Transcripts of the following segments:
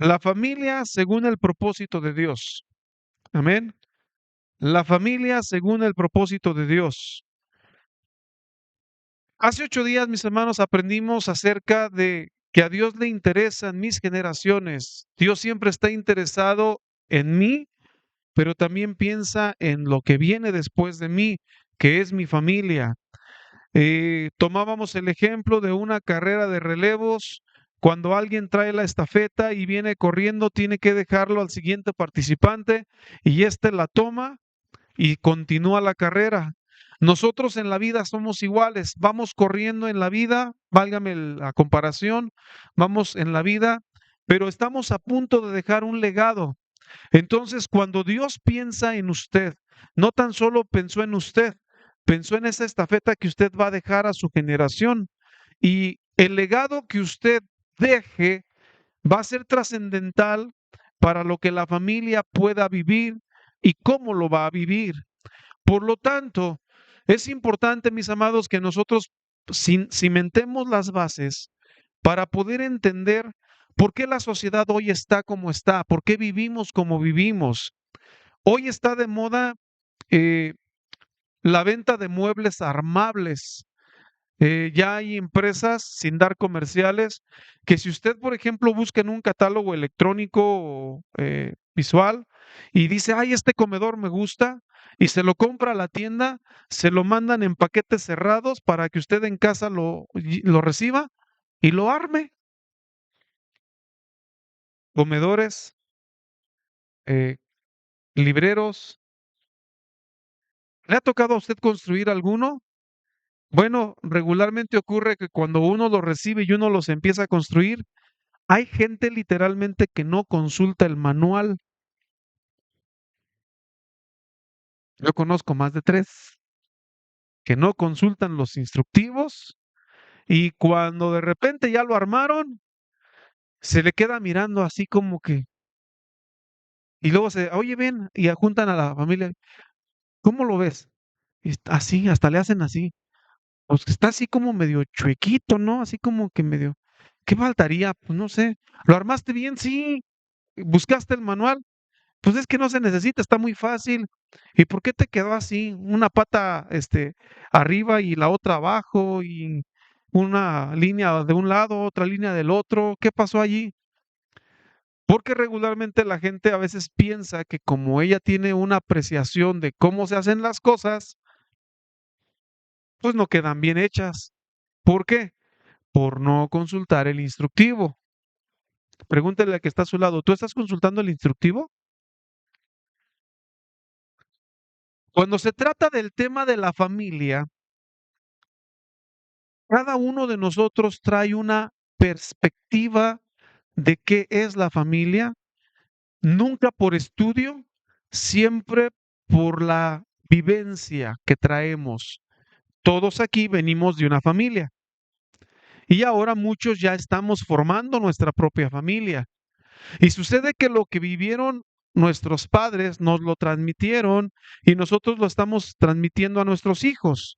La familia según el propósito de Dios. Amén. La familia según el propósito de Dios. Hace 8 días, mis hermanos, aprendimos acerca de que a Dios le interesan mis generaciones. Dios siempre está interesado en mí, pero también piensa en lo que viene después de mí, que es mi familia. Tomábamos el ejemplo de una carrera de relevos. Cuando alguien trae la estafeta y viene corriendo, tiene que dejarlo al siguiente participante y éste la toma y continúa la carrera. Nosotros en la vida somos iguales, vamos corriendo en la vida, válgame la comparación, vamos en la vida, pero estamos a punto de dejar un legado. Entonces, cuando Dios piensa en usted, no tan solo pensó en usted, pensó en esa estafeta que usted va a dejar a su generación. Y el legado que usted deje va a ser trascendental para lo que la familia pueda vivir y cómo lo va a vivir. Por lo tanto, es importante, mis amados, que nosotros cimentemos las bases para poder entender por qué la sociedad hoy está como está, por qué vivimos como vivimos. Hoy está de moda eh, la venta de muebles armables. Ya hay empresas, sin dar comerciales, que si usted, por ejemplo, busca en un catálogo electrónico visual y dice, ay, este comedor me gusta, y se lo compra a la tienda, se lo mandan en paquetes cerrados para que usted en casa lo reciba y lo arme. Comedores, eh, libreros. ¿Le ha tocado a usted construir alguno? Bueno, regularmente ocurre que cuando uno los recibe y uno los empieza a construir, hay gente literalmente que no consulta el manual. Yo conozco más de 3 que no consultan los instructivos y cuando de repente ya lo armaron, se le queda mirando así como que, y luego oye, ven, y juntan a la familia, ¿cómo lo ves? Y así, hasta le hacen así. Pues que está así como medio chuequito, ¿no? Así como que medio, ¿qué faltaría? Pues no sé. ¿Lo armaste bien? Sí. ¿Buscaste el manual? Pues es que no se necesita, está muy fácil. ¿Y por qué te quedó así? Una pata, arriba y la otra abajo y una línea de un lado, otra línea del otro. ¿Qué pasó allí? Porque regularmente la gente a veces piensa que como ella tiene una apreciación de cómo se hacen las cosas, pues no quedan bien hechas. ¿Por qué? Por no consultar el instructivo. Pregúntele al que está a su lado, ¿tú estás consultando el instructivo? Cuando se trata del tema de la familia, cada uno de nosotros trae una perspectiva de qué es la familia, nunca por estudio, siempre por la vivencia que traemos. Todos aquí venimos de una familia y ahora muchos ya estamos formando nuestra propia familia. Y sucede que lo que vivieron nuestros padres nos lo transmitieron y nosotros lo estamos transmitiendo a nuestros hijos.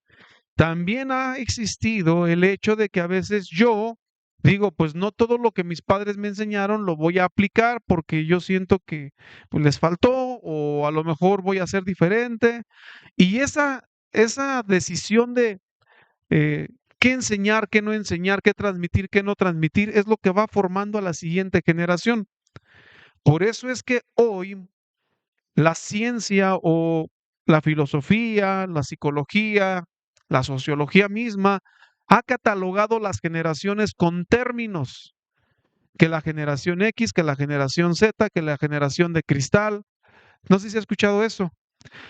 También ha existido el hecho de que a veces yo digo, pues no todo lo que mis padres me enseñaron lo voy a aplicar porque yo siento que pues, les faltó o a lo mejor voy a ser diferente. Y esa decisión de eh, qué enseñar, qué no enseñar, qué transmitir, qué no transmitir, es lo que va formando a la siguiente generación. Por eso es que hoy la ciencia o la filosofía, la psicología, la sociología misma ha catalogado las generaciones con términos, que la generación X, que la generación Z, que la generación de cristal. No sé si ha escuchado eso.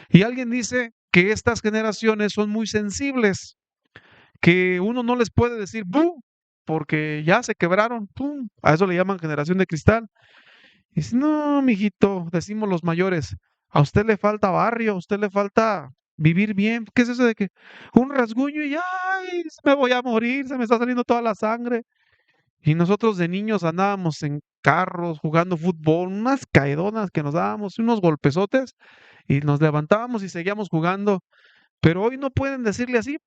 Y alguien dice que estas generaciones son muy sensibles, que uno no les puede decir ¡bu! Porque ya se quebraron, ¡pum! A eso le llaman generación de cristal. Y dice, no, mijito, decimos los mayores, a usted le falta barrio, a usted le falta vivir bien. ¿Qué es eso de que un rasguño y ay, me voy a morir, se me está saliendo toda la sangre? Y nosotros de niños andábamos en carros jugando fútbol, unas caedonas que nos dábamos, unos golpezotes y nos levantábamos y seguíamos jugando. Pero hoy no pueden decirle así,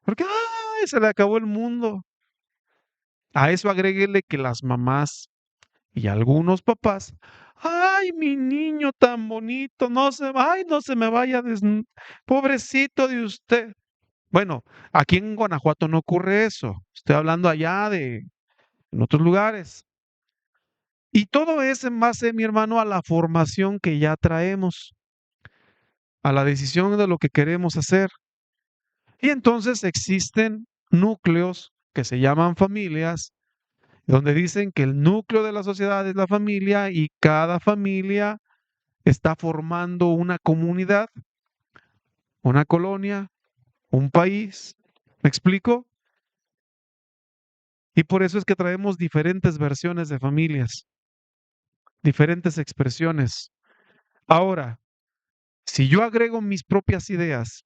porque ay, se le acabó el mundo. A eso agréguele que las mamás Y algunos papás, ay, mi niño tan bonito, no se me vaya, pobrecito de usted. Bueno, aquí en Guanajuato no ocurre eso. Estoy hablando allá en otros lugares. Y todo es en base, mi hermano, a la formación que ya traemos, a la decisión de lo que queremos hacer. Y entonces existen núcleos que se llaman familias, donde dicen que el núcleo de la sociedad es la familia y cada familia está formando una comunidad, una colonia, un país. ¿Me explico? Y por eso es que traemos diferentes versiones de familias, diferentes expresiones. Ahora, si yo agrego mis propias ideas,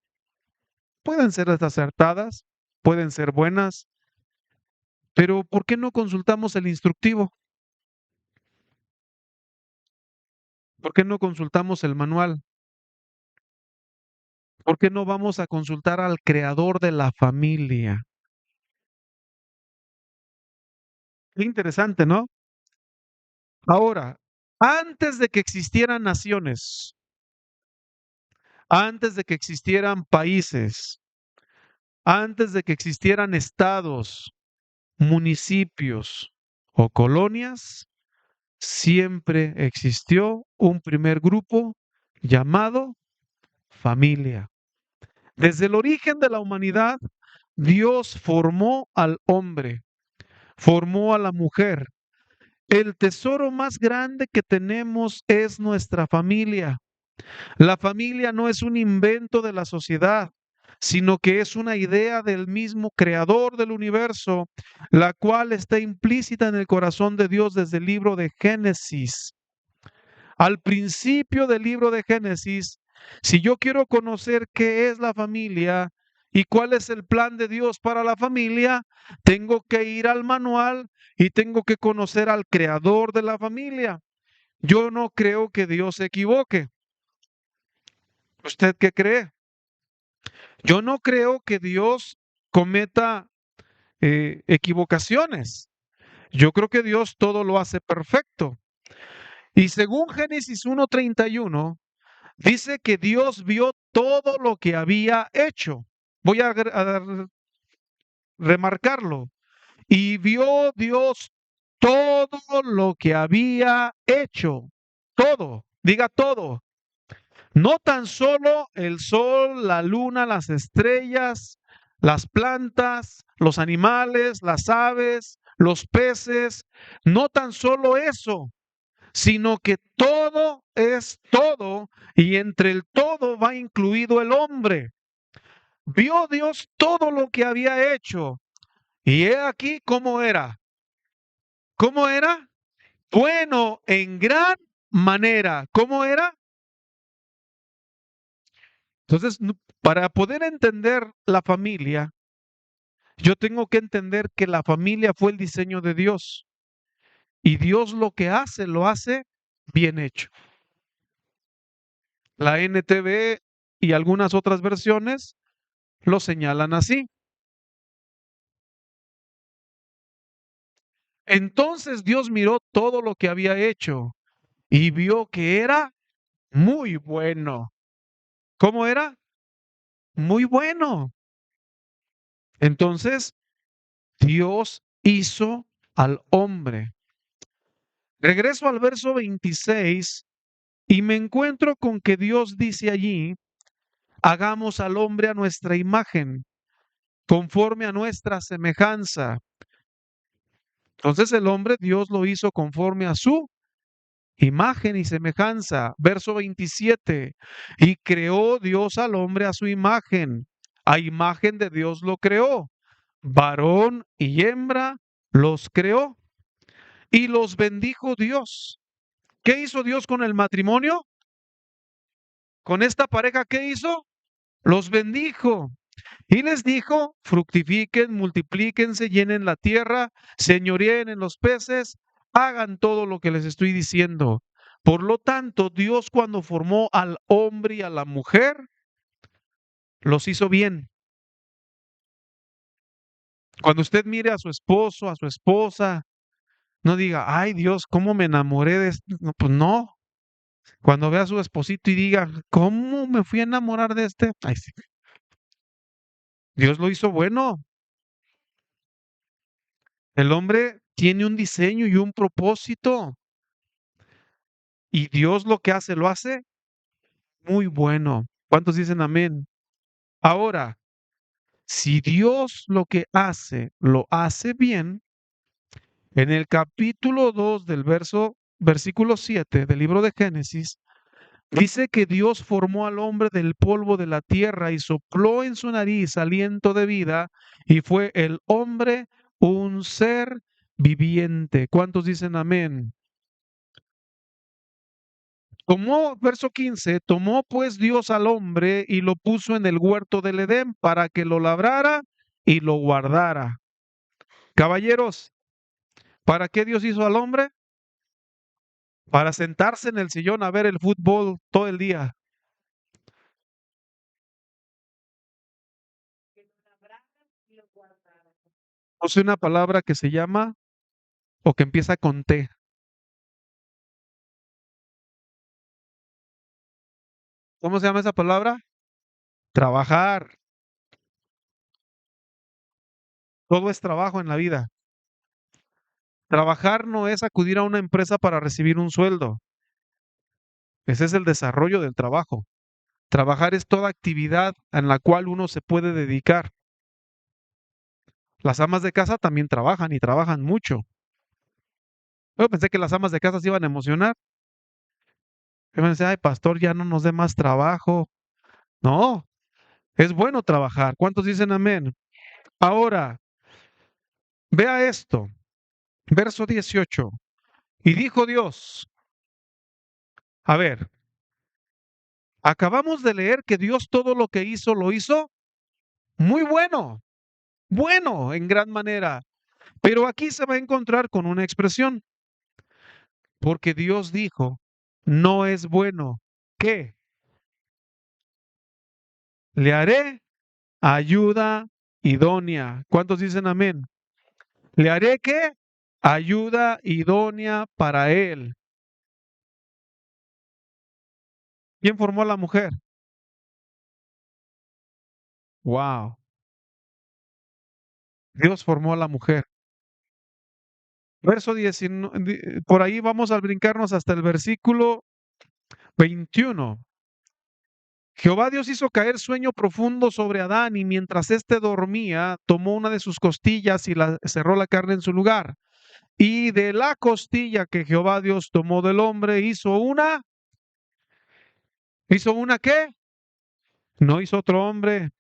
pueden ser acertadas, pueden ser buenas, pero ¿por qué no consultamos el instructivo? ¿Por qué no consultamos el manual? ¿Por qué no vamos a consultar al creador de la familia? Qué interesante, ¿no? Ahora, antes de que existieran naciones, antes de que existieran países, antes de que existieran estados, municipios o colonias, siempre existió un primer grupo llamado familia. Desde el origen de la humanidad, Dios formó al hombre, formó a la mujer. El tesoro más grande que tenemos es nuestra familia. La familia no es un invento de la sociedad, sino que es una idea del mismo creador del universo, la cual está implícita en el corazón de Dios desde el libro de Génesis. Al principio del libro de Génesis, si yo quiero conocer qué es la familia y cuál es el plan de Dios para la familia, tengo que ir al manual y tengo que conocer al creador de la familia. Yo no creo que Dios se equivoque. ¿Usted qué cree? Yo no creo que Dios cometa equivocaciones. Yo creo que Dios todo lo hace perfecto. Y según Génesis 1:31, dice que Dios vio todo lo que había hecho. Voy a remarcarlo. Y vio Dios todo lo que había hecho. Todo. Diga todo. No tan solo el sol, la luna, las estrellas, las plantas, los animales, las aves, los peces, no tan solo eso, sino que todo es todo y entre el todo va incluido el hombre. Vio Dios todo lo que había hecho y he aquí cómo era. ¿Cómo era? Bueno, en gran manera. ¿Cómo era? Entonces, para poder entender la familia, yo tengo que entender que la familia fue el diseño de Dios y Dios lo que hace, lo hace bien hecho. La NTV y algunas otras versiones lo señalan así. Entonces Dios miró todo lo que había hecho y vio que era muy bueno. ¿Cómo era? Muy bueno. Entonces Dios hizo al hombre. Regreso al verso 26 y me encuentro con que Dios dice allí, hagamos al hombre a nuestra imagen, conforme a nuestra semejanza. Entonces el hombre Dios lo hizo conforme a su imagen y semejanza. Verso 27, y creó Dios al hombre a su imagen. A imagen de Dios lo creó. Varón y hembra los creó y los bendijo Dios. ¿Qué hizo Dios con el matrimonio? Con esta pareja, ¿qué hizo? Los bendijo. Y les dijo, fructifiquen, multiplíquense, llenen la tierra, señoreen en los peces, hagan todo lo que les estoy diciendo. Por lo tanto, Dios cuando formó al hombre y a la mujer, los hizo bien. Cuando usted mire a su esposo, a su esposa, no diga, ay Dios, ¿cómo me enamoré de este? No, pues no. Cuando vea a su esposito y diga, ¿cómo me fui a enamorar de este? Ay, sí, Dios lo hizo bueno. El hombre tiene un diseño y un propósito. Y Dios lo que hace, lo hace muy bueno. ¿Cuántos dicen amén? Ahora, si Dios lo que hace, lo hace bien, en el capítulo 2 del versículo 7 del libro de Génesis, dice que Dios formó al hombre del polvo de la tierra y sopló en su nariz aliento de vida y fue el hombre un ser viviente. ¿Cuántos dicen amén? Verso 15, tomó pues Dios al hombre y lo puso en el huerto del Edén para que lo labrara y lo guardara. Caballeros, ¿para qué Dios hizo al hombre? Para sentarse en el sillón a ver el fútbol todo el día. Puse una palabra que se llama o que empieza con T. ¿Cómo se llama esa palabra? Trabajar. Todo es trabajo en la vida. Trabajar no es acudir a una empresa para recibir un sueldo. Ese es el desarrollo del trabajo. Trabajar es toda actividad en la cual uno se puede dedicar. Las amas de casa también trabajan y trabajan mucho. Yo pensé que las amas de casa se iban a emocionar. Yo pensé, ay, pastor, ya no nos dé más trabajo. No, es bueno trabajar. ¿Cuántos dicen amén? Ahora, vea esto. Verso 18. Y dijo Dios, a ver, acabamos de leer que Dios todo lo que hizo, lo hizo muy bueno, bueno en gran manera. Pero aquí se va a encontrar con una expresión, porque Dios dijo, no es bueno. ¿Qué? Le haré ayuda idónea. ¿Cuántos dicen amén? ¿Le haré qué? Ayuda idónea para él. ¿Quién formó a la mujer? Wow. Dios formó a la mujer. Verso 19, por ahí vamos a brincarnos hasta el versículo 21. Jehová Dios hizo caer sueño profundo sobre Adán y mientras éste dormía, tomó una de sus costillas y cerró la carne en su lugar. Y de la costilla que Jehová Dios tomó del hombre, ¿hizo una qué? No hizo otro hombre.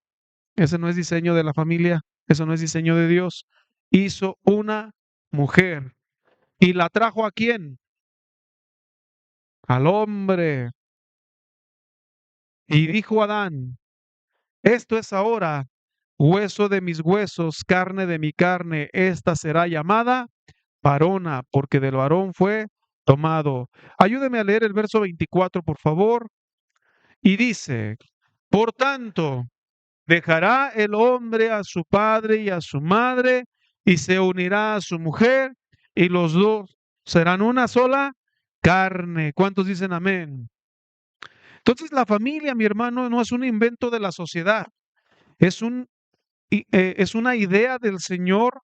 Ese no es diseño de la familia, eso no es diseño de Dios. Hizo una mujer. ¿Y la trajo a quién? Al hombre. Y dijo Adán, esto es ahora hueso de mis huesos, carne de mi carne, esta será llamada varona, porque del varón fue tomado. Ayúdeme a leer el verso 24, por favor. Y dice, por tanto, dejará el hombre a su padre y a su madre, y se unirá a su mujer, y los dos serán una sola carne. ¿Cuántos dicen amén? Entonces la familia, mi hermano, no es un invento de la sociedad, es es una idea del Señor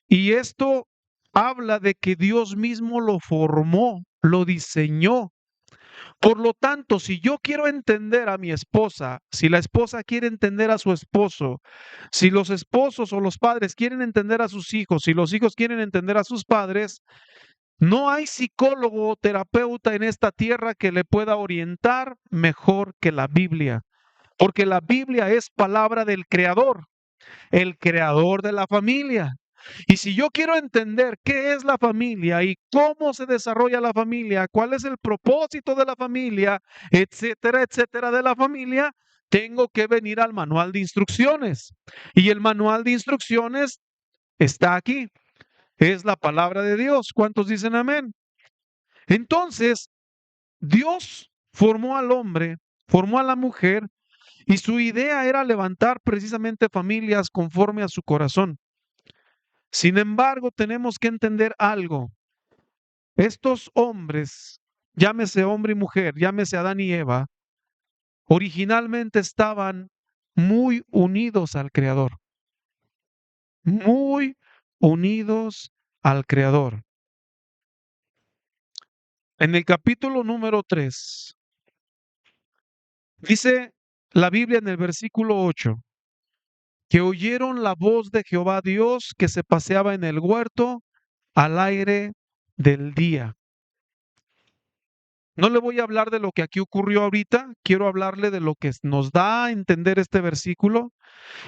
y esto habla de que Dios mismo lo formó, lo diseñó. Por lo tanto, si yo quiero entender a mi esposa, si la esposa quiere entender a su esposo, si los esposos o los padres quieren entender a sus hijos, si los hijos quieren entender a sus padres, no hay psicólogo o terapeuta en esta tierra que le pueda orientar mejor que la Biblia, porque la Biblia es palabra del Creador, el creador de la familia. Y si yo quiero entender qué es la familia y cómo se desarrolla la familia, cuál es el propósito de la familia, etcétera, etcétera, de la familia, tengo que venir al manual de instrucciones. Y el manual de instrucciones está aquí. Es la palabra de Dios. ¿Cuántos dicen amén? Entonces, Dios formó al hombre, formó a la mujer, y su idea era levantar precisamente familias conforme a su corazón. Sin embargo, tenemos que entender algo. Estos hombres, llámese hombre y mujer, llámese Adán y Eva, originalmente estaban muy unidos al Creador, muy unidos al Creador. En el capítulo número 3, dice la Biblia en el versículo 8, que oyeron la voz de Jehová Dios que se paseaba en el huerto al aire del día. No le voy a hablar de lo que aquí ocurrió ahorita, quiero hablarle de lo que nos da a entender este versículo.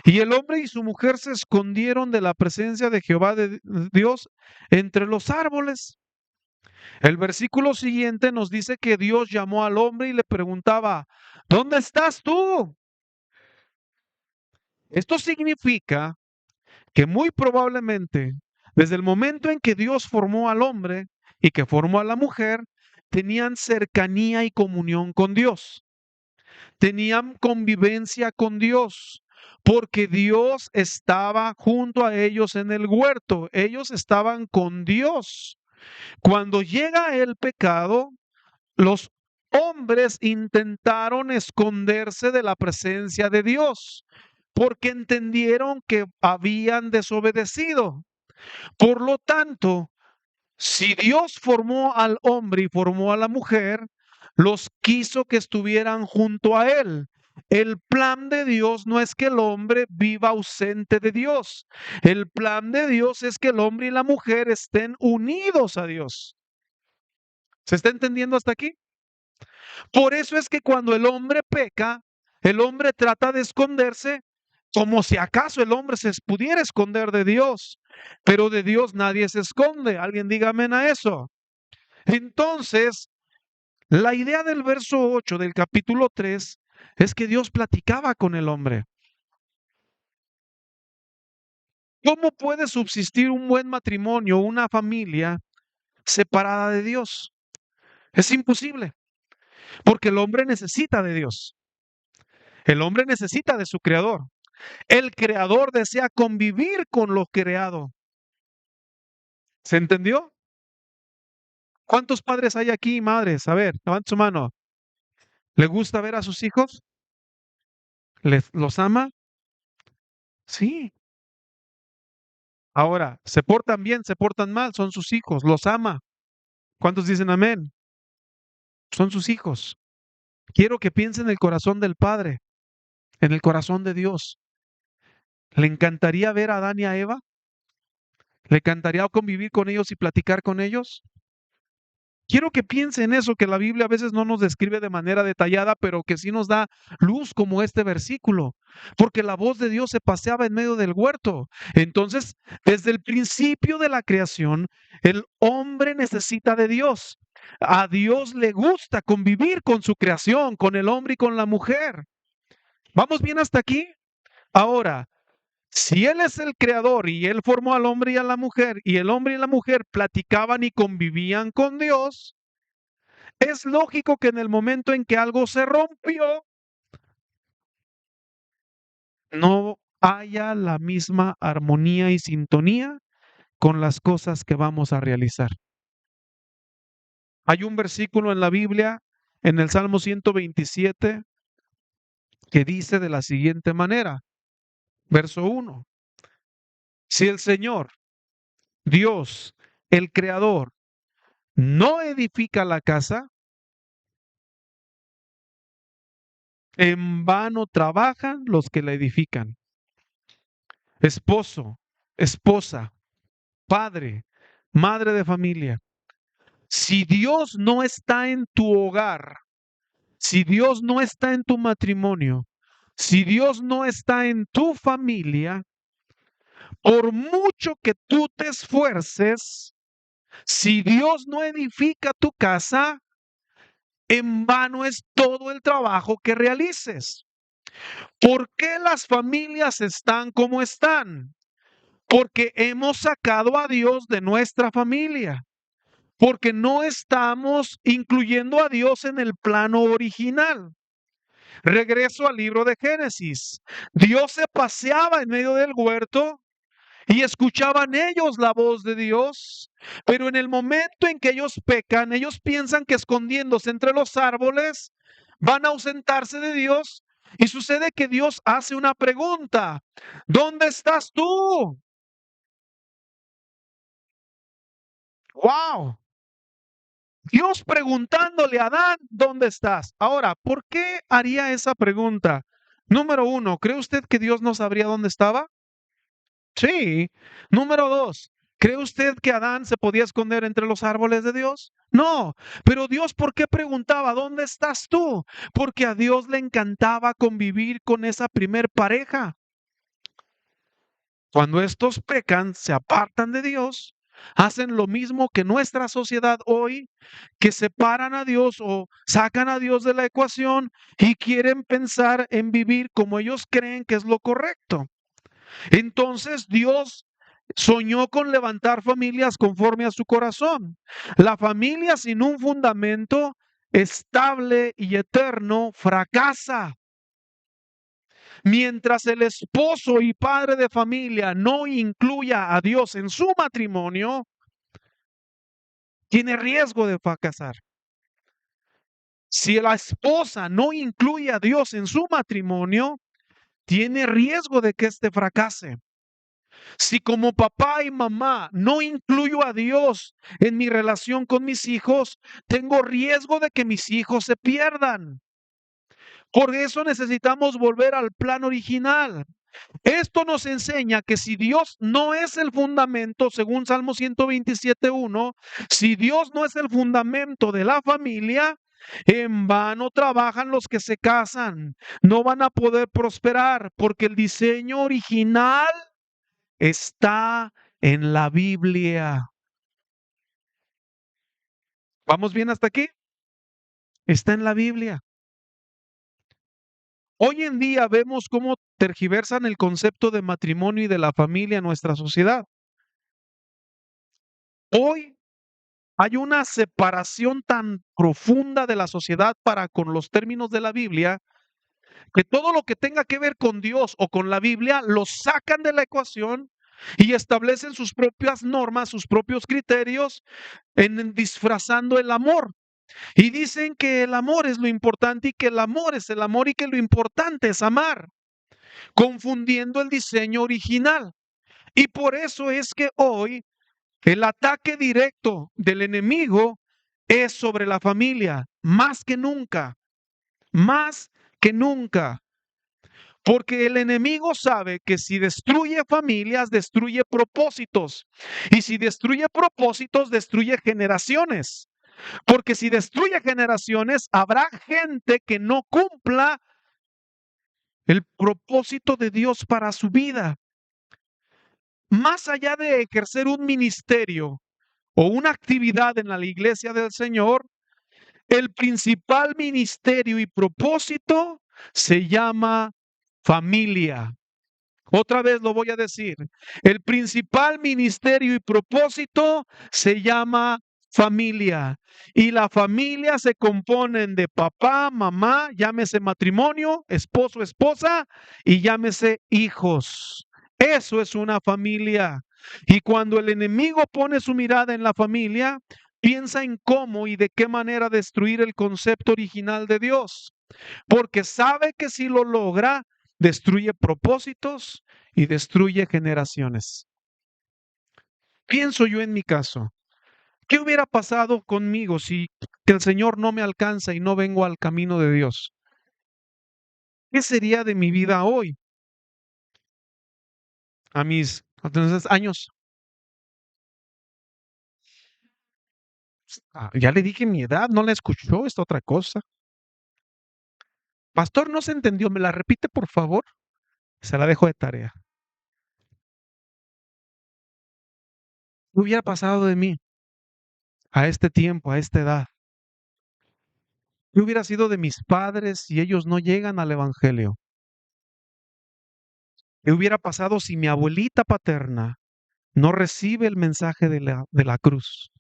Y el hombre y su mujer se escondieron de la presencia de Jehová de Dios entre los árboles. El versículo siguiente nos dice que Dios llamó al hombre y le preguntaba, ¿dónde estás tú? Esto significa que muy probablemente desde el momento en que Dios formó al hombre y que formó a la mujer, tenían cercanía y comunión con Dios, tenían convivencia con Dios, porque Dios estaba junto a ellos en el huerto, ellos estaban con Dios. Cuando llega el pecado, los hombres intentaron esconderse de la presencia de Dios, porque entendieron que habían desobedecido. Por lo tanto, si Dios formó al hombre y formó a la mujer, los quiso que estuvieran junto a él. El plan de Dios no es que el hombre viva ausente de Dios. El plan de Dios es que el hombre y la mujer estén unidos a Dios. ¿Se está entendiendo hasta aquí? Por eso es que cuando el hombre peca, el hombre trata de esconderse como si acaso el hombre se pudiera esconder de Dios, pero de Dios nadie se esconde. Alguien diga amén a eso. Entonces, la idea del verso 8 del capítulo 3 es que Dios platicaba con el hombre. ¿Cómo puede subsistir un buen matrimonio, una familia separada de Dios? Es imposible, porque el hombre necesita de Dios. El hombre necesita de su creador. El creador desea convivir con lo creado. ¿Se entendió? ¿Cuántos padres hay aquí, madres? A ver, levante su mano. ¿Le gusta ver a sus hijos? ¿Los ama? Sí. Ahora, ¿se portan bien, se portan mal? Son sus hijos, los ama. ¿Cuántos dicen amén? Son sus hijos. Quiero que piensen en el corazón del Padre, en el corazón de Dios. ¿Le encantaría ver a Adán y a Eva? ¿Le encantaría convivir con ellos y platicar con ellos? Quiero que piense en eso, que la Biblia a veces no nos describe de manera detallada, pero que sí nos da luz como este versículo, porque la voz de Dios se paseaba en medio del huerto. Entonces, desde el principio de la creación, el hombre necesita de Dios. A Dios le gusta convivir con su creación, con el hombre y con la mujer. ¿Vamos bien hasta aquí? Ahora, si Él es el creador y Él formó al hombre y a la mujer, y el hombre y la mujer platicaban y convivían con Dios, es lógico que en el momento en que algo se rompió, no haya la misma armonía y sintonía con las cosas que vamos a realizar. Hay un versículo en la Biblia, en el Salmo 127, que dice de la siguiente manera, verso 1, si el Señor, Dios, el Creador, no edifica la casa, en vano trabajan los que la edifican. Esposo, esposa, padre, madre de familia. Si Dios no está en tu hogar, si Dios no está en tu matrimonio, si Dios no está en tu familia, por mucho que tú te esfuerces, si Dios no edifica tu casa, en vano es todo el trabajo que realices. ¿Por qué las familias están como están? Porque hemos sacado a Dios de nuestra familia. Porque no estamos incluyendo a Dios en el plano original. Regreso al libro de Génesis. Dios se paseaba en medio del huerto y escuchaban ellos la voz de Dios, pero en el momento en que ellos pecan, ellos piensan que escondiéndose entre los árboles van a ausentarse de Dios y sucede que Dios hace una pregunta: ¿dónde estás tú? ¡Wow! Dios preguntándole a Adán, ¿dónde estás? Ahora, ¿por qué haría esa pregunta? Número uno, ¿cree usted que Dios no sabría dónde estaba? Sí. Número dos, ¿cree usted que Adán se podía esconder entre los árboles de Dios? No. Pero Dios, ¿por qué preguntaba, ¿dónde estás tú? Porque a Dios le encantaba convivir con esa primer pareja. Cuando estos pecan, se apartan de Dios, hacen lo mismo que nuestra sociedad hoy, que separan a Dios o sacan a Dios de la ecuación y quieren pensar en vivir como ellos creen que es lo correcto. Entonces Dios soñó con levantar familias conforme a su corazón. La familia sin un fundamento estable y eterno fracasa. Mientras el esposo y padre de familia no incluya a Dios en su matrimonio, tiene riesgo de fracasar. Si la esposa no incluye a Dios en su matrimonio, tiene riesgo de que éste fracase. Si como papá y mamá no incluyo a Dios en mi relación con mis hijos, tengo riesgo de que mis hijos se pierdan. Por eso necesitamos volver al plan original. Esto nos enseña que si Dios no es el fundamento, según Salmo 127.1, si Dios no es el fundamento de la familia, en vano trabajan los que se casan, no van a poder prosperar porque el diseño original está en la Biblia. ¿Vamos bien hasta aquí? Está en la Biblia. Hoy en día vemos cómo tergiversan el concepto de matrimonio y de la familia en nuestra sociedad. Hoy hay una separación tan profunda de la sociedad para con los términos de la Biblia, que todo lo que tenga que ver con Dios o con la Biblia lo sacan de la ecuación y establecen sus propias normas, sus propios criterios en disfrazando el amor. Y dicen que el amor es lo importante y que el amor es el amor y que lo importante es amar, confundiendo el diseño original. Y por eso es que hoy el ataque directo del enemigo es sobre la familia, más que nunca. Porque el enemigo sabe que si destruye familias, destruye propósitos. Y si destruye propósitos, destruye generaciones. Porque si destruye generaciones, habrá gente que no cumpla el propósito de Dios para su vida. Más allá de ejercer un ministerio o una actividad en la iglesia del Señor, el principal ministerio y propósito se llama familia. Otra vez lo voy a decir. El principal ministerio y propósito se llama familia. Y la familia se componen de papá, mamá, llámese matrimonio, esposo, esposa y llámese hijos. Eso es una familia. Y cuando el enemigo pone su mirada en la familia, piensa en cómo y de qué manera destruir el concepto original de Dios. Porque sabe que si lo logra, destruye propósitos y destruye generaciones. Pienso yo en mi caso, ¿qué hubiera pasado conmigo si el Señor no me alcanza y no vengo al camino de Dios? ¿Qué sería de mi vida hoy, a mis entonces, años? Ya le dije mi edad, no la escuchó, esta otra cosa. Pastor, no se entendió, ¿me la repite, por favor? Se la dejo de tarea. ¿Qué hubiera pasado de mí a este tiempo, a esta edad? ¿Qué hubiera sido de mis padres si ellos no llegan al Evangelio? ¿Qué hubiera pasado si mi abuelita paterna no recibe el mensaje de la cruz?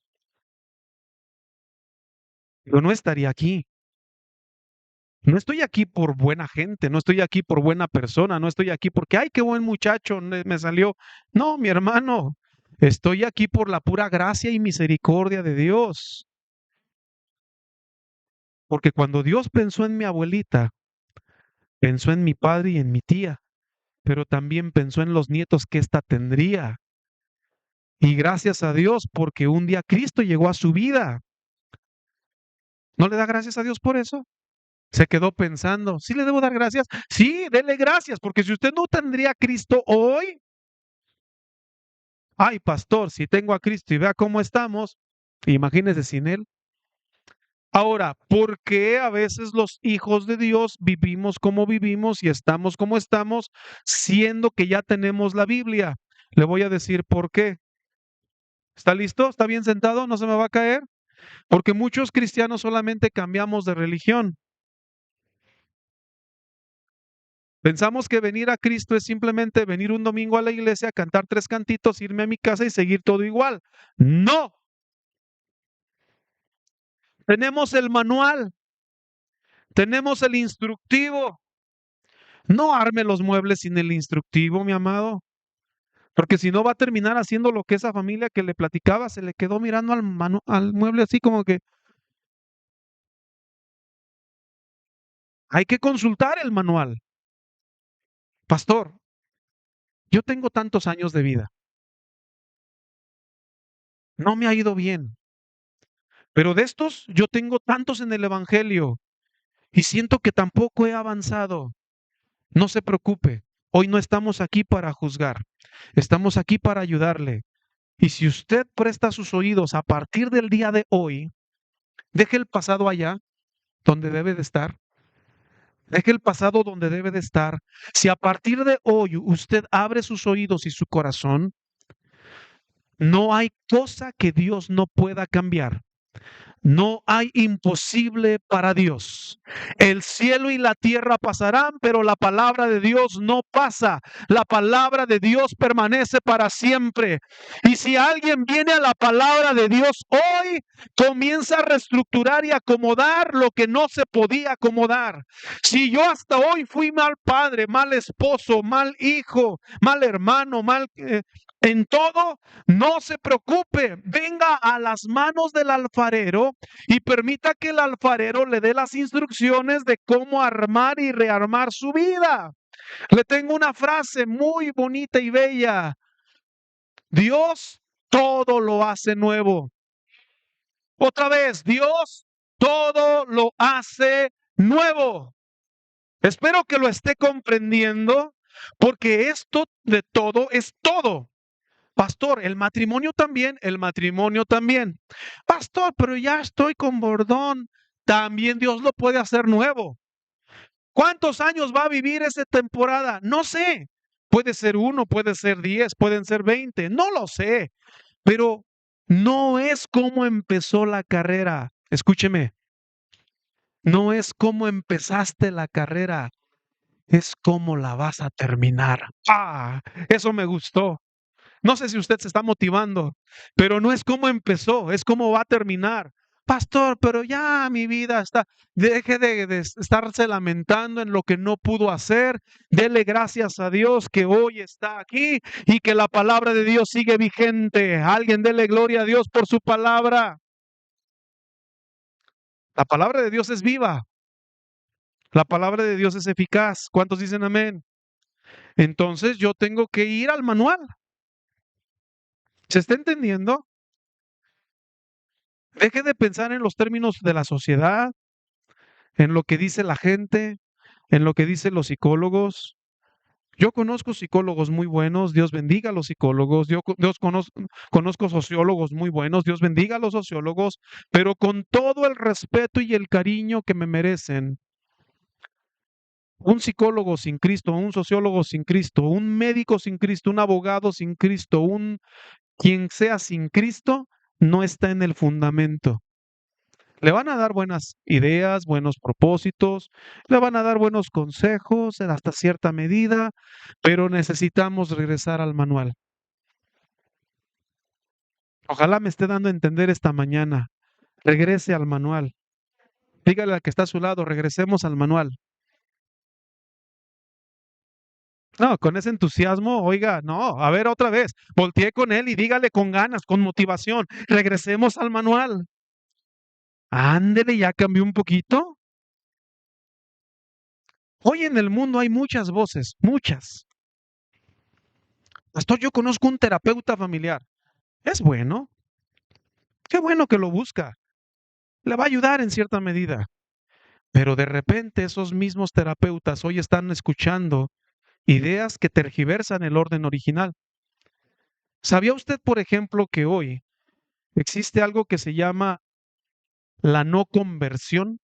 Yo no estaría aquí. No estoy aquí por buena gente, no estoy aquí por buena persona, no estoy aquí porque, ay, qué buen muchacho me salió. No, mi hermano, estoy aquí por la pura gracia y misericordia de Dios. Porque cuando Dios pensó en mi abuelita, pensó en mi padre y en mi tía, pero también pensó en los nietos que ésta tendría. Y gracias a Dios porque un día Cristo llegó a su vida. ¿No le da gracias a Dios por eso? Se quedó pensando, ¿sí le debo dar gracias? Sí, dele gracias, porque si usted no tendría a Cristo hoy, ay, pastor, si tengo a Cristo y vea cómo estamos, imagínese sin Él. Ahora, ¿por qué a veces los hijos de Dios vivimos como vivimos y estamos como estamos, siendo que ya tenemos la Biblia? Le voy a decir por qué. ¿Está listo? ¿Está bien sentado? ¿No se me va a caer? Porque muchos cristianos solamente cambiamos de religión. Pensamos que venir a Cristo es simplemente venir un domingo a la iglesia, cantar 3 cantitos, irme a mi casa y seguir todo igual. No, tenemos el manual, tenemos el instructivo. No arme los muebles sin el instructivo, mi amado, porque si no va a terminar haciendo lo que esa familia que le platicaba se le quedó mirando al mueble así como que hay que consultar el manual. Pastor, yo tengo tantos años de vida, no me ha ido bien, pero de estos yo tengo tantos en el Evangelio y siento que tampoco he avanzado. No se preocupe, hoy no estamos aquí para juzgar, estamos aquí para ayudarle. Y si usted presta sus oídos a partir del día de hoy, deje el pasado allá, donde debe de estar, deje el pasado donde debe de estar. Si a partir de hoy usted abre sus oídos y su corazón, no hay cosa que Dios no pueda cambiar. No hay imposible para Dios. El cielo y la tierra pasarán, pero la palabra de Dios no pasa. La palabra de Dios permanece para siempre. Y si alguien viene a la palabra de Dios hoy, comienza a reestructurar y acomodar lo que no se podía acomodar. Si yo hasta hoy fui mal padre, mal esposo, mal hijo, mal hermano, mal en todo, no se preocupe, venga a las manos del alfarero y permita que el alfarero le dé las instrucciones de cómo armar y rearmar su vida. Le tengo una frase muy bonita y bella. Dios todo lo hace nuevo. Otra vez, Dios todo lo hace nuevo. Espero que lo esté comprendiendo porque esto de todo es todo. Pastor, el matrimonio también. Pastor, pero ya estoy con bordón. También Dios lo puede hacer nuevo. ¿Cuántos años va a vivir esa temporada? No sé. Puede ser 1, puede ser 10, pueden ser 20, no lo sé. Pero no es como empezó la carrera. Escúcheme, no es como empezaste la carrera, es cómo la vas a terminar. Ah, eso me gustó. No sé si usted se está motivando, pero no es cómo empezó, es cómo va a terminar. Pastor, pero ya mi vida está, deje de estarse lamentando en lo que no pudo hacer. Dele gracias a Dios que hoy está aquí y que la palabra de Dios sigue vigente. Alguien dele gloria a Dios por su palabra. La palabra de Dios es viva. La palabra de Dios es eficaz. ¿Cuántos dicen amén? Entonces yo tengo que ir al manual. ¿Se está entendiendo? Deje de pensar en los términos de la sociedad, en lo que dice la gente, en lo que dicen los psicólogos. Yo conozco psicólogos muy buenos, Dios bendiga a los psicólogos, conozco sociólogos muy buenos, Dios bendiga a los sociólogos, pero con todo el respeto y el cariño que me merecen, un psicólogo sin Cristo, un sociólogo sin Cristo, un médico sin Cristo, un abogado sin Cristo, un quien sea sin Cristo, no está en el fundamento. Le van a dar buenas ideas, buenos propósitos, le van a dar buenos consejos en hasta cierta medida, pero necesitamos regresar al manual. Ojalá me esté dando a entender esta mañana. Regrese al manual. Dígale al que está a su lado, regresemos al manual. No, con ese entusiasmo, oiga, no, a ver otra vez, voltee con él y dígale con ganas, con motivación, regresemos al manual. Ándele, ya cambió un poquito. Hoy en el mundo hay muchas voces, muchas. Pastor, yo conozco un terapeuta familiar. Es bueno, qué bueno que lo busca. Le va a ayudar en cierta medida. Pero de repente esos mismos terapeutas hoy están escuchando ideas que tergiversan el orden original. ¿Sabía usted, por ejemplo, que hoy existe algo que se llama la no conversión?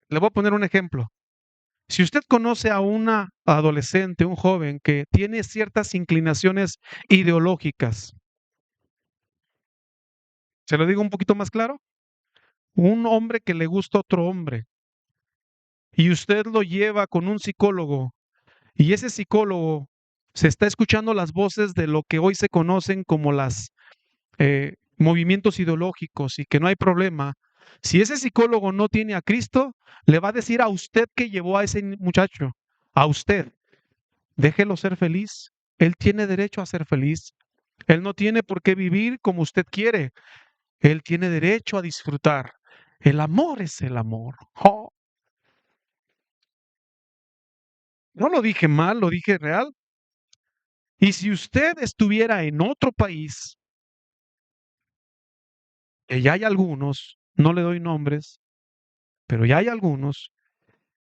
Le voy a poner un ejemplo. Si usted conoce a una adolescente, un joven que tiene ciertas inclinaciones ideológicas, se lo digo un poquito más claro, un hombre que le gusta a otro hombre y usted lo lleva con un psicólogo y ese psicólogo se está escuchando las voces de lo que hoy se conocen como las movimientos ideológicos y que no hay problema. Si ese psicólogo no tiene a Cristo, le va a decir a usted que llevó a ese muchacho, a usted, déjelo ser feliz. Él tiene derecho a ser feliz. Él no tiene por qué vivir como usted quiere. Él tiene derecho a disfrutar. El amor es el amor. Oh, no lo dije mal, lo dije real. Y si usted estuviera en otro país, que ya hay algunos, no le doy nombres, pero ya hay algunos,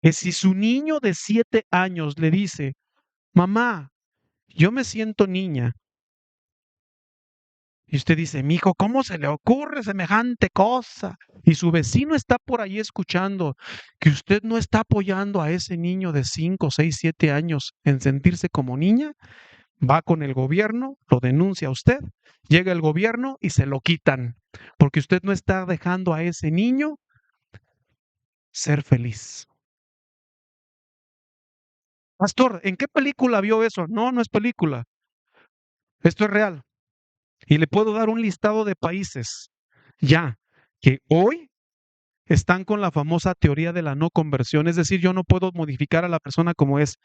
que si su niño de 7 años le dice, mamá, yo me siento niña, y usted dice, mijo, ¿cómo se le ocurre semejante cosa? Y su vecino está por ahí escuchando que usted no está apoyando a ese niño de 5, 6, 7 años en sentirse como niña, va con el gobierno, lo denuncia a usted, llega el gobierno y se lo quitan, porque usted no está dejando a ese niño ser feliz. Pastor, ¿en qué película vio eso? No, no es película. Esto es real. Y le puedo dar un listado de países ya que hoy están con la famosa teoría de la no conversión. Es decir, yo no puedo modificar a la persona como es.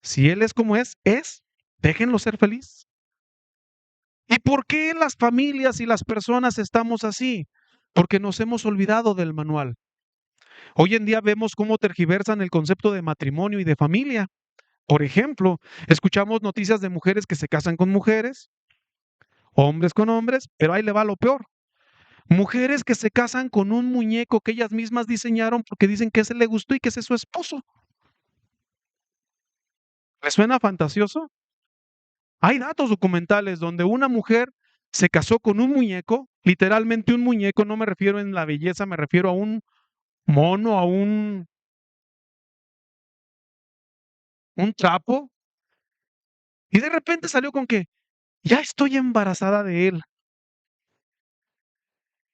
Si él es como es, déjenlo ser feliz. ¿Y por qué las familias y las personas estamos así? Porque nos hemos olvidado del manual. Hoy en día vemos cómo tergiversan el concepto de matrimonio y de familia. Por ejemplo, escuchamos noticias de mujeres que se casan con mujeres, hombres con hombres, pero ahí le va lo peor. Mujeres que se casan con un muñeco que ellas mismas diseñaron porque dicen que ese le gustó y que ese es su esposo. ¿Les suena fantasioso? Hay datos documentales donde una mujer se casó con un muñeco, literalmente un muñeco, no me refiero en la belleza, me refiero a un mono, a un trapo, y de repente salió con que ya estoy embarazada de él.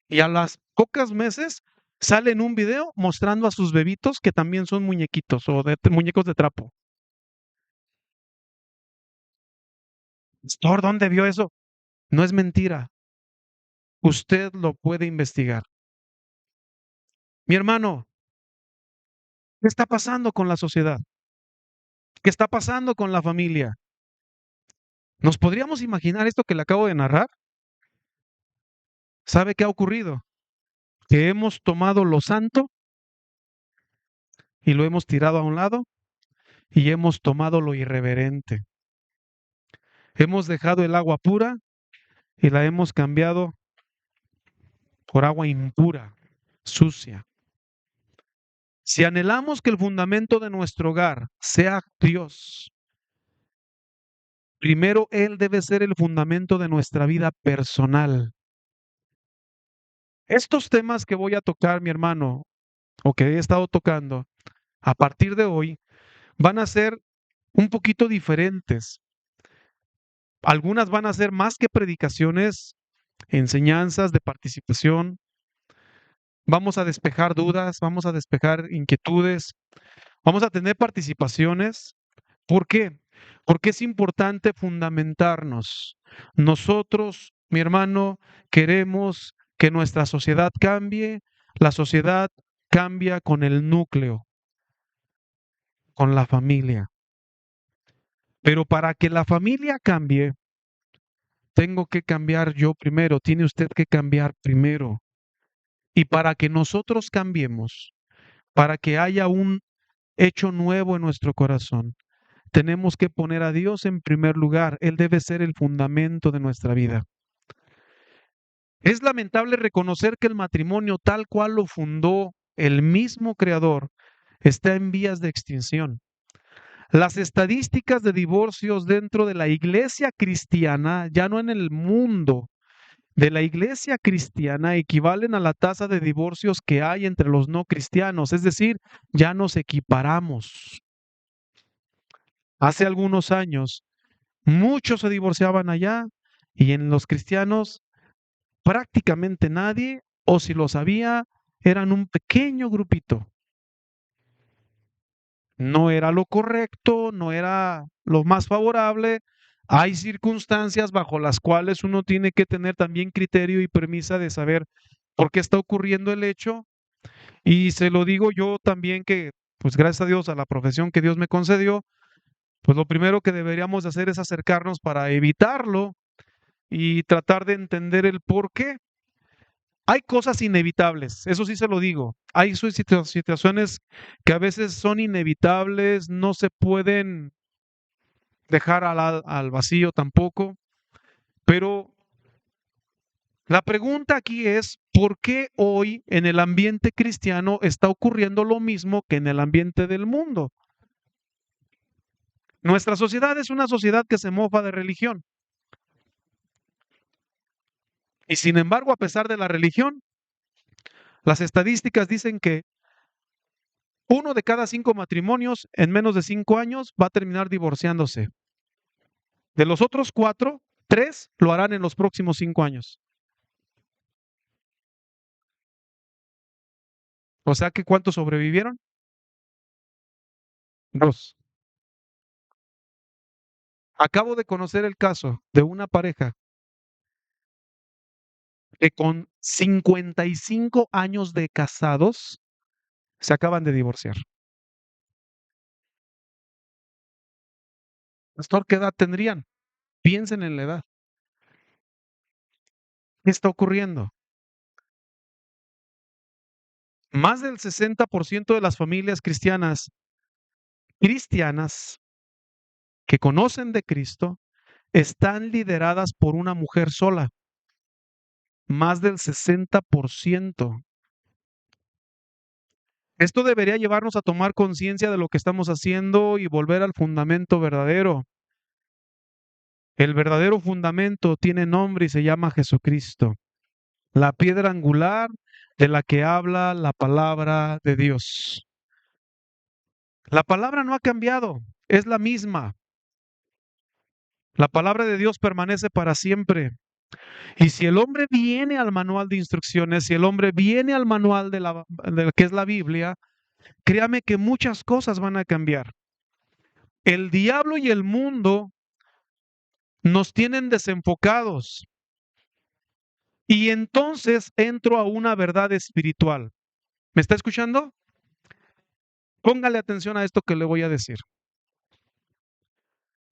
Y a las pocas meses sale en un video mostrando a sus bebitos que también son muñequitos o muñecos de trapo. Pastor, ¿dónde vio eso? No es mentira. Usted lo puede investigar. Mi hermano, ¿qué está pasando con la sociedad? ¿Qué está pasando con la familia? ¿Nos podríamos imaginar esto que le acabo de narrar? ¿Sabe qué ha ocurrido? Que hemos tomado lo santo y lo hemos tirado a un lado y hemos tomado lo irreverente. Hemos dejado el agua pura y la hemos cambiado por agua impura, sucia. Si anhelamos que el fundamento de nuestro hogar sea Dios, primero Él debe ser el fundamento de nuestra vida personal. Estos temas que voy a tocar, mi hermano, o que he estado tocando, a partir de hoy, van a ser un poquito diferentes. Algunas van a ser más que predicaciones, enseñanzas de participación. Vamos a despejar dudas, vamos a despejar inquietudes, vamos a tener participaciones. ¿Por qué? Porque es importante fundamentarnos. Nosotros, mi hermano, queremos que nuestra sociedad cambie, La sociedad cambia con el núcleo, con la familia. Pero para que la familia cambie, tengo que cambiar yo primero, tiene usted que cambiar primero. Y para que nosotros cambiemos, para que haya un hecho nuevo en nuestro corazón, tenemos que poner a Dios en primer lugar. Él debe ser el fundamento de nuestra vida. Es lamentable reconocer que el matrimonio tal cual lo fundó el mismo Creador está en vías de extinción. Las estadísticas de divorcios dentro de la iglesia cristiana, ya no en el mundo, de la iglesia cristiana equivalen a la tasa de divorcios que hay entre los no cristianos, es decir, ya nos equiparamos. Hace algunos años, muchos se divorciaban allá y en los cristianos prácticamente nadie, o si lo sabía, eran un pequeño grupito. No era lo correcto, no era lo más favorable. Hay circunstancias bajo las cuales uno tiene que tener también criterio y premisa de saber por qué está ocurriendo el hecho. Y se lo digo yo también que, pues gracias a Dios, a la profesión que Dios me concedió, pues lo primero que deberíamos hacer es acercarnos para evitarlo y tratar de entender el por qué. Hay cosas inevitables, eso sí se lo digo. Hay situaciones que a veces son inevitables, no se pueden dejar al vacío tampoco, pero la pregunta aquí es, ¿por qué hoy en el ambiente cristiano está ocurriendo lo mismo que en el ambiente del mundo? Nuestra sociedad es una sociedad que se mofa de religión. Y sin embargo, a pesar de la religión, las estadísticas dicen que 1 de cada 5 matrimonios en menos de 5 años va a terminar divorciándose. De los otros 4, 3 lo harán en los próximos 5 años. O sea que ¿cuántos sobrevivieron? 2. Acabo de conocer el caso de una pareja que con 55 años de casados se acaban de divorciar. Pastor, ¿qué edad tendrían? Piensen en la edad. ¿Qué está ocurriendo? Más del 60% de las familias cristianas que conocen de Cristo están lideradas por una mujer sola. Más del 60%. Esto debería llevarnos a tomar conciencia de lo que estamos haciendo y volver al fundamento verdadero. El verdadero fundamento tiene nombre y se llama Jesucristo, la piedra angular de la que habla la palabra de Dios. La palabra no ha cambiado, es la misma. La palabra de Dios permanece para siempre. Y si el hombre viene al manual de instrucciones, si el hombre viene al manual de lo que es la Biblia, créame que muchas cosas van a cambiar. El diablo y el mundo nos tienen desenfocados. Y entonces entro a una verdad espiritual. ¿Me está escuchando? Póngale atención a esto que le voy a decir.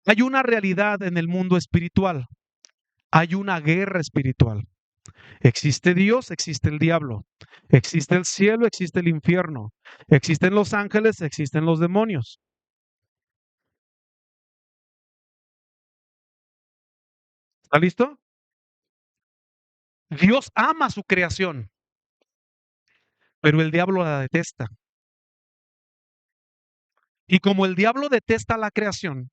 Hay una realidad en el mundo espiritual. Hay una guerra espiritual. Existe Dios, existe el diablo. Existe el cielo, existe el infierno. Existen los ángeles, existen los demonios. ¿Está listo? Dios ama su creación, pero el diablo la detesta. Y como el diablo detesta la creación,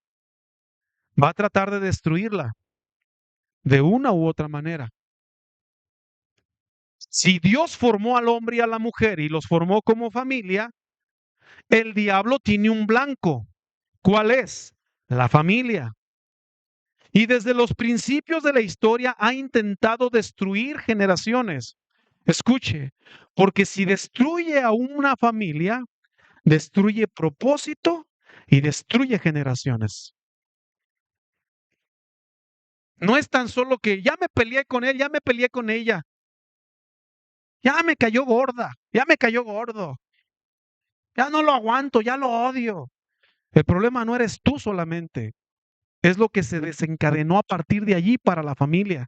va a tratar de destruirla de una u otra manera. Si Dios formó al hombre y a la mujer y los formó como familia, el diablo tiene un blanco. ¿Cuál es? La familia. Y desde los principios de la historia ha intentado destruir generaciones. Escuche, porque si destruye a una familia, destruye propósito y destruye generaciones. No es tan solo que ya me peleé con él, ya me peleé con ella. Ya me cayó gorda, ya me cayó gordo, ya no lo aguanto, ya lo odio. El problema no eres tú solamente, es lo que se desencadenó a partir de allí para la familia.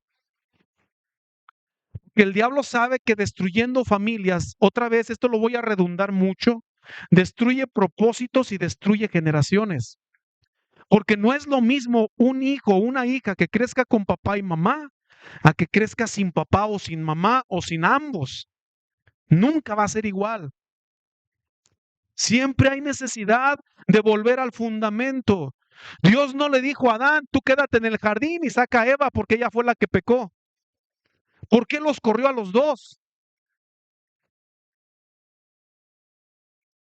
Que el diablo sabe que destruyendo familias, otra vez, esto lo voy a redundar mucho, destruye propósitos y destruye generaciones. Porque no es lo mismo un hijo o una hija que crezca con papá y mamá a que crezca sin papá o sin mamá o sin ambos. Nunca va a ser igual. Siempre hay necesidad de volver al fundamento. Dios no le dijo a Adán, tú quédate en el jardín y saca a Eva porque ella fue la que pecó. ¿Por qué los corrió a los dos?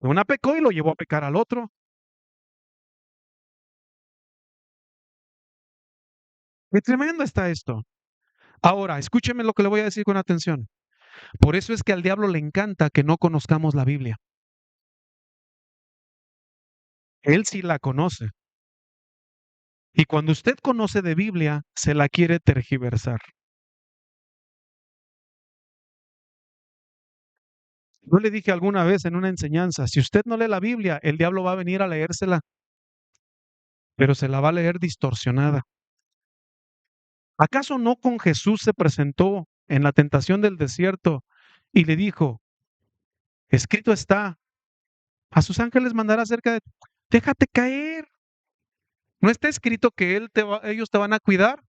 Una pecó y lo llevó a pecar al otro. Qué tremendo está esto. Ahora, escúcheme lo que le voy a decir con atención. Por eso es que al diablo le encanta que no conozcamos la Biblia. Él sí la conoce. Y cuando usted conoce de Biblia, se la quiere tergiversar. Yo le dije alguna vez en una enseñanza, si usted no lee la Biblia, el diablo va a venir a leérsela, pero se la va a leer distorsionada. ¿Acaso no con Jesús se presentó en la tentación del desierto y le dijo, escrito está, a sus ángeles mandará cerca de ti, déjate caer? ¿No está escrito que ellos te van a cuidar?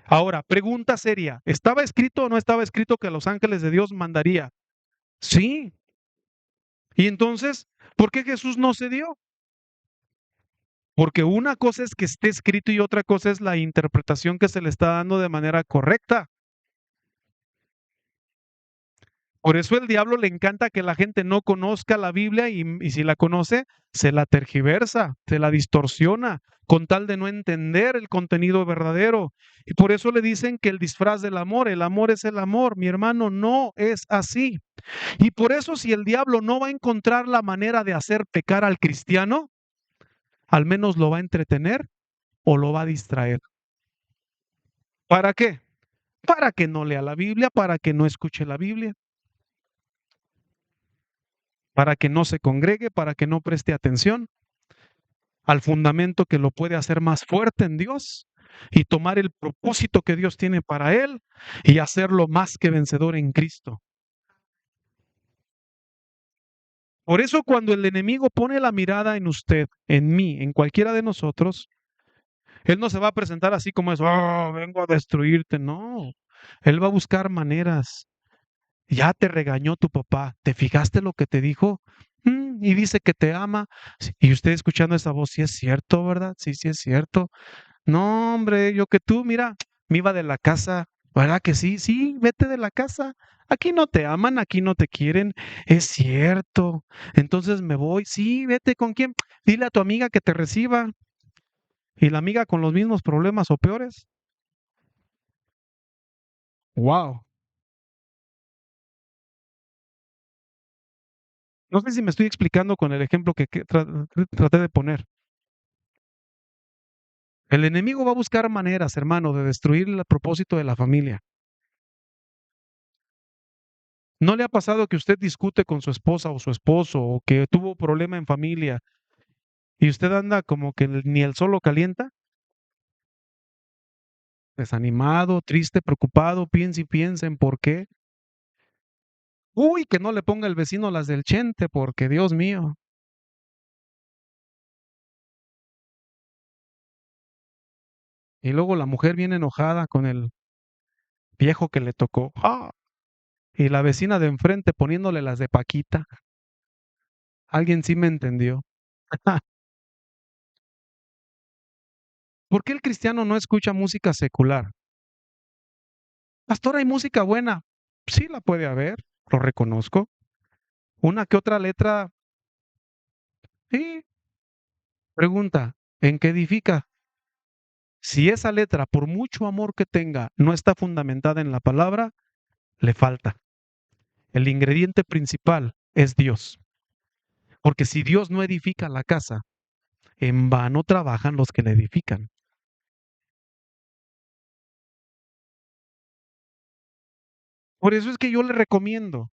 Ahora, pregunta seria, ¿estaba escrito o no estaba escrito que los ángeles de Dios mandaría? Sí. Y entonces, ¿por qué Jesús no se dio? Porque una cosa es que esté escrito y otra cosa es la interpretación que se le está dando de manera correcta. Por eso el diablo le encanta que la gente no conozca la Biblia y si la conoce, se la tergiversa, se la distorsiona, con tal de no entender el contenido verdadero. Y por eso le dicen que el disfraz del amor, el amor es el amor. Mi hermano, no es así. Y por eso si el diablo no va a encontrar la manera de hacer pecar al cristiano, al menos lo va a entretener o lo va a distraer. ¿Para qué? Para que no lea la Biblia, para que no escuche la Biblia, para que no se congregue, para que no preste atención al fundamento que lo puede hacer más fuerte en Dios y tomar el propósito que Dios tiene para él y hacerlo más que vencedor en Cristo. Por eso cuando el enemigo pone la mirada en usted, en mí, en cualquiera de nosotros, él no se va a presentar así como es, oh, vengo a destruirte, no. Él va a buscar maneras. Ya te regañó tu papá, ¿te fijaste lo que te dijo? Y dice que te ama. Sí, y usted escuchando esa voz, sí es cierto, ¿verdad? Sí, sí es cierto. No, hombre, yo que tú, mira, me iba de la casa, ¿verdad que sí? Sí, vete de la casa. Aquí no te aman, aquí no te quieren. Es cierto. Entonces me voy. Sí, vete con quién. Dile a tu amiga que te reciba. Y la amiga con los mismos problemas o peores. Wow. No sé si me estoy explicando con el ejemplo que traté de poner. El enemigo va a buscar maneras, hermano, de destruir el propósito de la familia. ¿No le ha pasado que usted discute con su esposa o su esposo o que tuvo problema en familia y usted anda como que ni el sol lo calienta? Desanimado, triste, preocupado, piense y piensa en por qué. Uy, que no le ponga el vecino las del chente, porque Dios mío. Y luego la mujer viene enojada con el viejo que le tocó. ¡Ah! Y la vecina de enfrente poniéndole las de Paquita. Alguien sí me entendió. ¿Por qué el cristiano no escucha música secular? Pastor, ¿hay música buena? Sí la puede haber, lo reconozco. Una que otra letra, sí. Pregunta, ¿en qué edifica? Si esa letra, por mucho amor que tenga, no está fundamentada en la palabra, le falta. El ingrediente principal es Dios. Porque si Dios no edifica la casa, en vano trabajan los que la edifican. Por eso es que yo le recomiendo.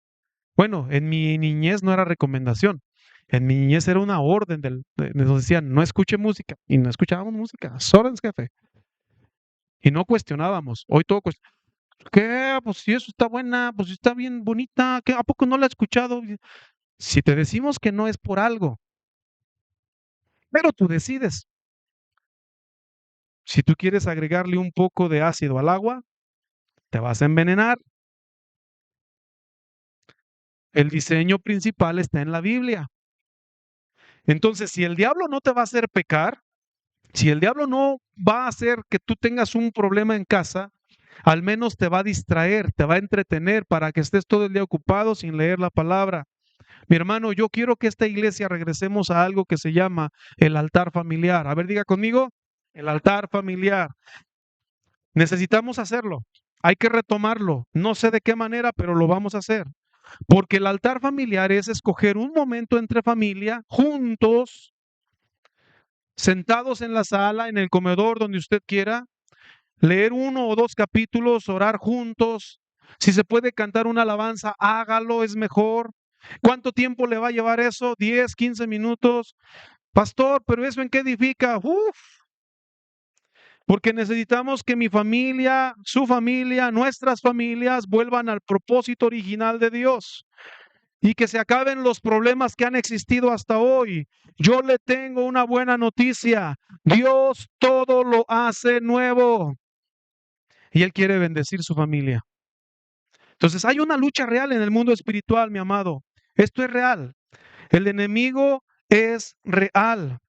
Bueno, en mi niñez no era recomendación. En mi niñez era una orden nos decían, no escuche música. Y no escuchábamos música. Sorens, jefe. Y no cuestionábamos. Hoy todo ¿qué? Pues si eso está buena, pues si está bien bonita, ¿qué? ¿A poco no la he escuchado? Si te decimos que no es por algo, pero tú decides. Si tú quieres agregarle un poco de ácido al agua, te vas a envenenar. El diseño principal está en la Biblia. Entonces, si el diablo no te va a hacer pecar, si el diablo no va a hacer que tú tengas un problema en casa, al menos te va a distraer, te va a entretener para que estés todo el día ocupado sin leer la palabra. Mi hermano, yo quiero que esta iglesia regresemos a algo que se llama el altar familiar. A ver, diga conmigo, el altar familiar. Necesitamos hacerlo. Hay que retomarlo. No sé de qué manera, pero lo vamos a hacer. Porque el altar familiar es escoger un momento entre familia, juntos, sentados en la sala, en el comedor, donde usted quiera, leer uno o dos capítulos, orar juntos. Si se puede cantar una alabanza, hágalo, es mejor. ¿Cuánto tiempo le va a llevar eso? ¿10, 15 minutos? Pastor, pero ¿eso en qué edifica? Uf, porque necesitamos que mi familia, su familia, nuestras familias vuelvan al propósito original de Dios y que se acaben los problemas que han existido hasta hoy. Yo le tengo una buena noticia. Dios todo lo hace nuevo y Él quiere bendecir su familia. Entonces hay una lucha real en el mundo espiritual, mi amado. Esto es real. El enemigo es real.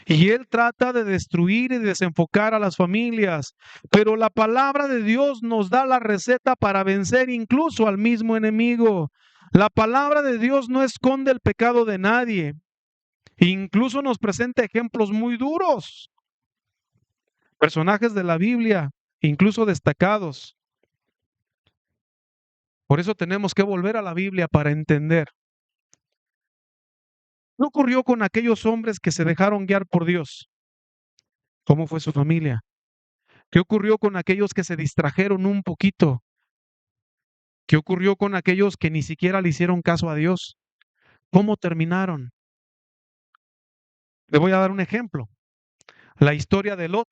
Y él trata de destruir y desenfocar a las familias. Pero la palabra de Dios nos da la receta para vencer incluso al mismo enemigo. La palabra de Dios no esconde el pecado de nadie. Incluso nos presenta ejemplos muy duros. Personajes de la Biblia, incluso destacados. Por eso tenemos que volver a la Biblia para entender. ¿Qué ocurrió con aquellos hombres que se dejaron guiar por Dios? ¿Cómo fue su familia? ¿Qué ocurrió con aquellos que se distrajeron un poquito? ¿Qué ocurrió con aquellos que ni siquiera le hicieron caso a Dios? ¿Cómo terminaron? Le voy a dar un ejemplo. La historia de Lot.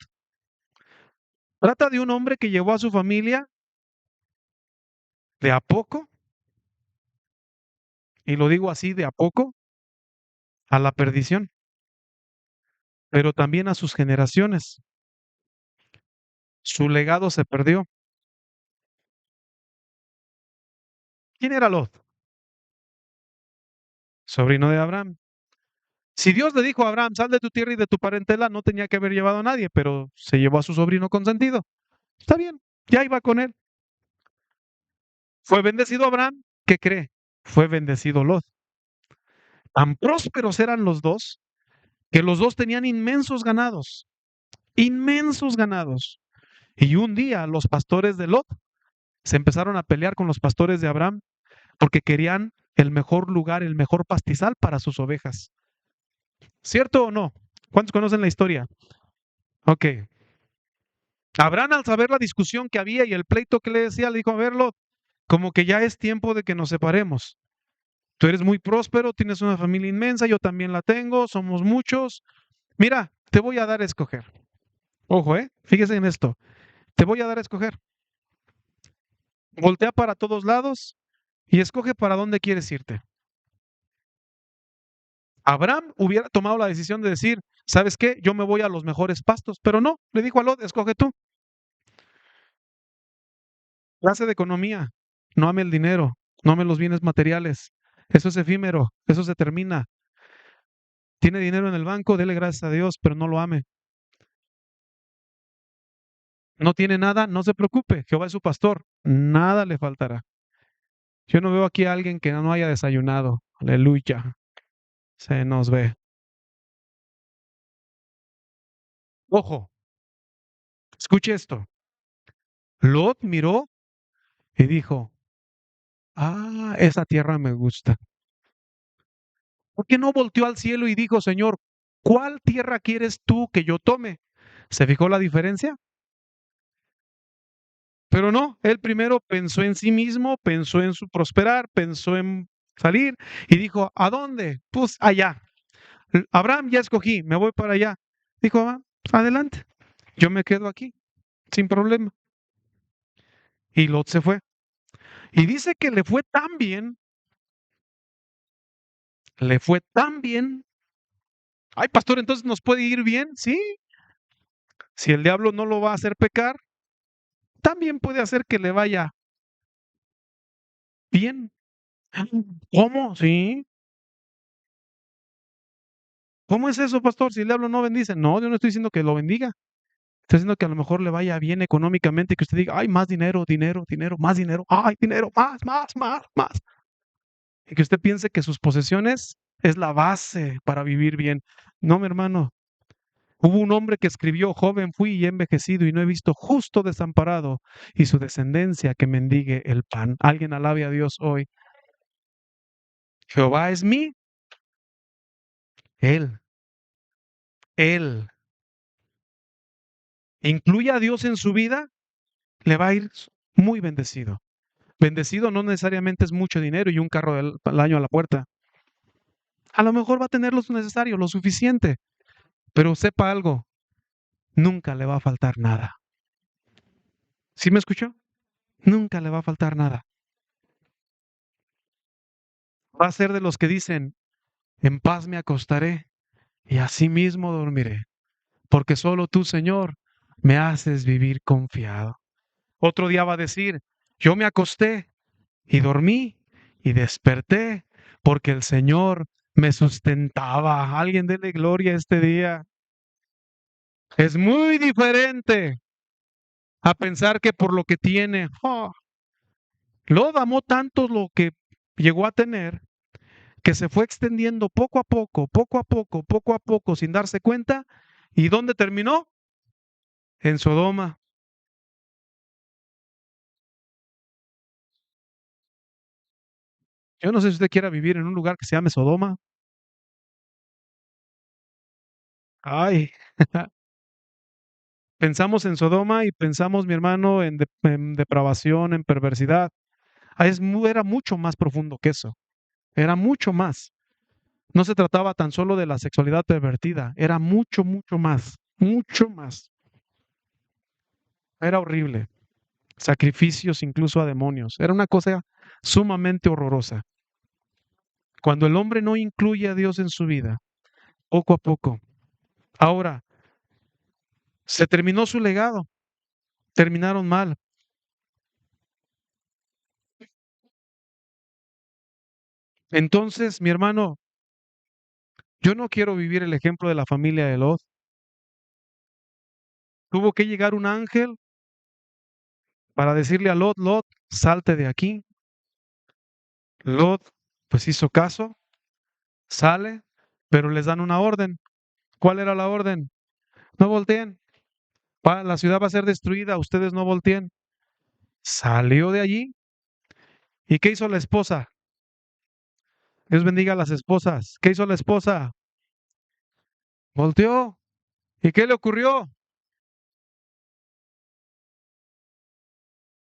Trata de un hombre que llevó a su familia de a poco, y lo digo así, de a poco, a la perdición, pero también a sus generaciones. Su legado se perdió. ¿Quién era Lot? Sobrino de Abraham. Si Dios le dijo a Abraham, sal de tu tierra y de tu parentela, no tenía que haber llevado a nadie, pero se llevó a su sobrino consentido. Está bien, ya iba con él. Fue bendecido Abraham, ¿qué cree? Fue bendecido Lot. Tan prósperos eran los dos que los dos tenían inmensos ganados. Y un día los pastores de Lot se empezaron a pelear con los pastores de Abraham porque querían el mejor lugar, el mejor pastizal para sus ovejas. ¿Cierto o no? ¿Cuántos conocen la historia? Ok. Abraham, al saber la discusión que había y el pleito que le decía, le dijo, a ver, Lot, como que ya es tiempo de que nos separemos. Tú eres muy próspero, tienes una familia inmensa, yo también la tengo, somos muchos. Mira, te voy a dar a escoger. Ojo, fíjese en esto. Te voy a dar a escoger. Voltea para todos lados y escoge para dónde quieres irte. Abraham hubiera tomado la decisión de decir, ¿sabes qué? Yo me voy a los mejores pastos, pero no, le dijo a Lot, escoge tú. Clase de economía, no ame el dinero, no ame los bienes materiales. Eso es efímero, eso se termina. Tiene dinero en el banco, dele gracias a Dios, pero no lo ame. No tiene nada, no se preocupe, Jehová es su pastor, nada le faltará. Yo no veo aquí a alguien que no haya desayunado. Aleluya. Se nos ve. Ojo, escuche esto. Lot miró y dijo, esa tierra me gusta. ¿Por qué no volteó al cielo y dijo, Señor, ¿cuál tierra quieres tú que yo tome? ¿Se fijó la diferencia? Pero no, él primero pensó en sí mismo, pensó en su prosperar, pensó en salir y dijo, ¿a dónde? Pues allá. Abraham, ya escogí, me voy para allá. Dijo, adelante, yo me quedo aquí, sin problema. Y Lot se fue. Y dice que le fue tan bien. Ay, pastor, entonces nos puede ir bien, sí. Si el diablo no lo va a hacer pecar, también puede hacer que le vaya bien. ¿Cómo? Sí. ¿Cómo es eso, pastor? Si el diablo no bendice. No, yo no estoy diciendo que lo bendiga. Estoy diciendo que a lo mejor le vaya bien económicamente y que usted diga, ay, más dinero, dinero, dinero, más dinero, ay, dinero, más, más, más, más. Y que usted piense que sus posesiones es la base para vivir bien. No, mi hermano. Hubo un hombre que escribió, joven fui y he envejecido y no he visto justo desamparado y su descendencia que mendigue el pan. Alguien alabe a Dios hoy. Jehová es mí, Él, Él. Incluya a Dios en su vida, le va a ir muy bendecido. Bendecido no necesariamente es mucho dinero y un carro al año a la puerta. A lo mejor va a tener lo necesario, lo suficiente, pero sepa algo, nunca le va a faltar nada. ¿Sí me escuchó? Nunca le va a faltar nada. Va a ser de los que dicen, en paz me acostaré y asimismo dormiré, porque solo tú, Señor, me haces vivir confiado. Otro día va a decir, yo me acosté y dormí y desperté porque el Señor me sustentaba. Alguien dele gloria este día. Es muy diferente a pensar que por lo que tiene, Lot amó tanto lo que llegó a tener que se fue extendiendo poco a poco, poco a poco, poco a poco, sin darse cuenta. ¿Y dónde terminó? En Sodoma. Yo no sé si usted quiera vivir en un lugar que se llame Sodoma. Ay, pensamos en Sodoma y pensamos, mi hermano, en depravación, en perversidad. Era mucho más profundo que eso. Era mucho más. No se trataba tan solo de la sexualidad pervertida. Era mucho, mucho más. Mucho más. Era horrible. Sacrificios incluso a demonios. Era una cosa sumamente horrorosa. Cuando el hombre no incluye a Dios en su vida, poco a poco. Ahora, se terminó su legado. Terminaron mal. Entonces, mi hermano, yo no quiero vivir el ejemplo de la familia de Lot. Tuvo que llegar un ángel para decirle a Lot, Lot, salte de aquí. Lot, pues hizo caso, sale, pero les dan una orden. ¿Cuál era la orden? No volteen. La ciudad va a ser destruida, ustedes no volteen. Salió de allí. ¿Y qué hizo la esposa? Dios bendiga a las esposas. ¿Qué hizo la esposa? Volteó. ¿Y qué le ocurrió?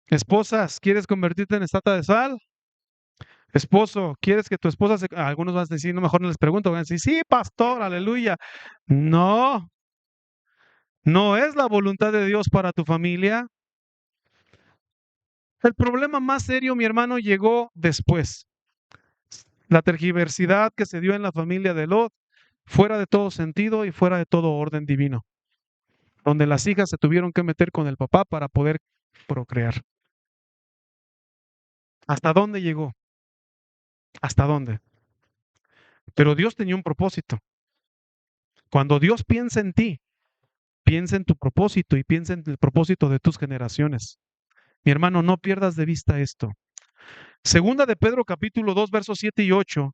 Esposas, ¿quieres convertirte en estatua de sal? Esposo, ¿quieres que tu esposa se... Algunos van a decir, no, mejor no les pregunto, van a decir, sí, pastor, aleluya. No, no es la voluntad de Dios para tu familia. El problema más serio, mi hermano, llegó después. La tergiversidad que se dio en la familia de Lot, fuera de todo sentido y fuera de todo orden divino, donde las hijas se tuvieron que meter con el papá para poder procrear. ¿Hasta dónde llegó? ¿Hasta dónde? Pero Dios tenía un propósito. Cuando Dios piensa en ti, piensa en tu propósito y piensa en el propósito de tus generaciones. Mi hermano, no pierdas de vista esto. Segunda de Pedro capítulo 2, versos 7 y 8.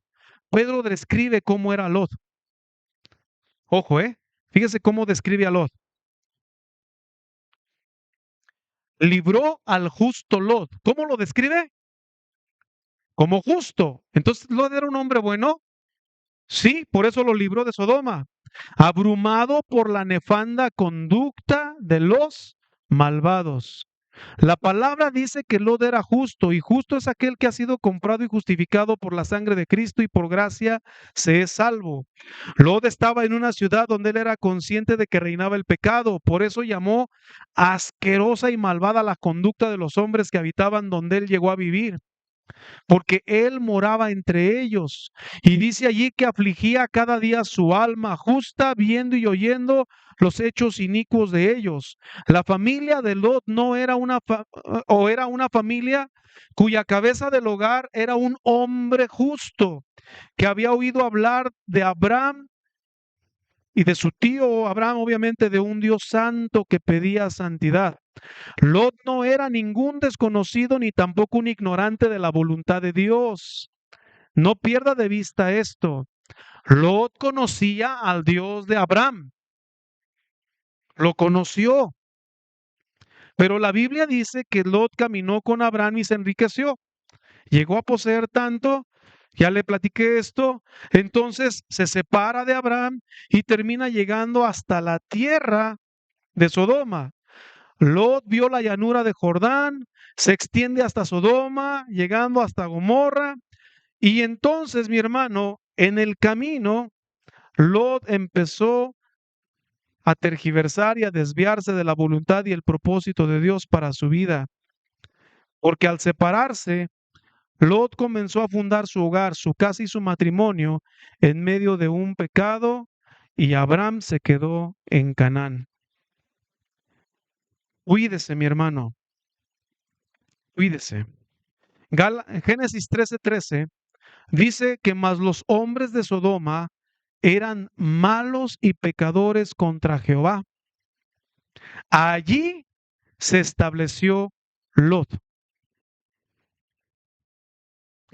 Pedro describe cómo era Lot. Ojo, fíjese cómo describe a Lot. Libró al justo Lot. ¿Cómo lo describe? Como justo. Entonces, ¿Lot era un hombre bueno? Sí, por eso lo libró de Sodoma. Abrumado por la nefanda conducta de los malvados. La palabra dice que Lot era justo, y justo es aquel que ha sido comprado y justificado por la sangre de Cristo, y por gracia se es salvo. Lot estaba en una ciudad donde él era consciente de que reinaba el pecado, por eso llamó asquerosa y malvada la conducta de los hombres que habitaban donde él llegó a vivir, porque él moraba entre ellos. Y dice allí que afligía cada día su alma justa, viendo y oyendo los hechos inicuos de ellos. La familia de Lot no era o era una familia cuya cabeza del hogar era un hombre justo, que había oído hablar de Abraham y de su tío Abraham, obviamente, de un Dios santo que pedía santidad. Lot no era ningún desconocido ni tampoco un ignorante de la voluntad de Dios. No pierda de vista esto. Lot conocía al Dios de Abraham, lo conoció, pero la Biblia dice que Lot caminó con Abraham y se enriqueció. Llegó a poseer tanto, ya le platiqué esto, entonces se separa de Abraham y termina llegando hasta la tierra de Sodoma. Lot vio la llanura de Jordán, se extiende hasta Sodoma, llegando hasta Gomorra, y entonces, mi hermano, en el camino, Lot empezó a tergiversar y a desviarse de la voluntad y el propósito de Dios para su vida, porque al separarse, Lot comenzó a fundar su hogar, su casa y su matrimonio en medio de un pecado, y Abraham se quedó en Canaán. Cuídese, mi hermano, cuídese. Génesis 13:13 dice que más los hombres de Sodoma eran malos y pecadores contra Jehová. Allí se estableció Lot.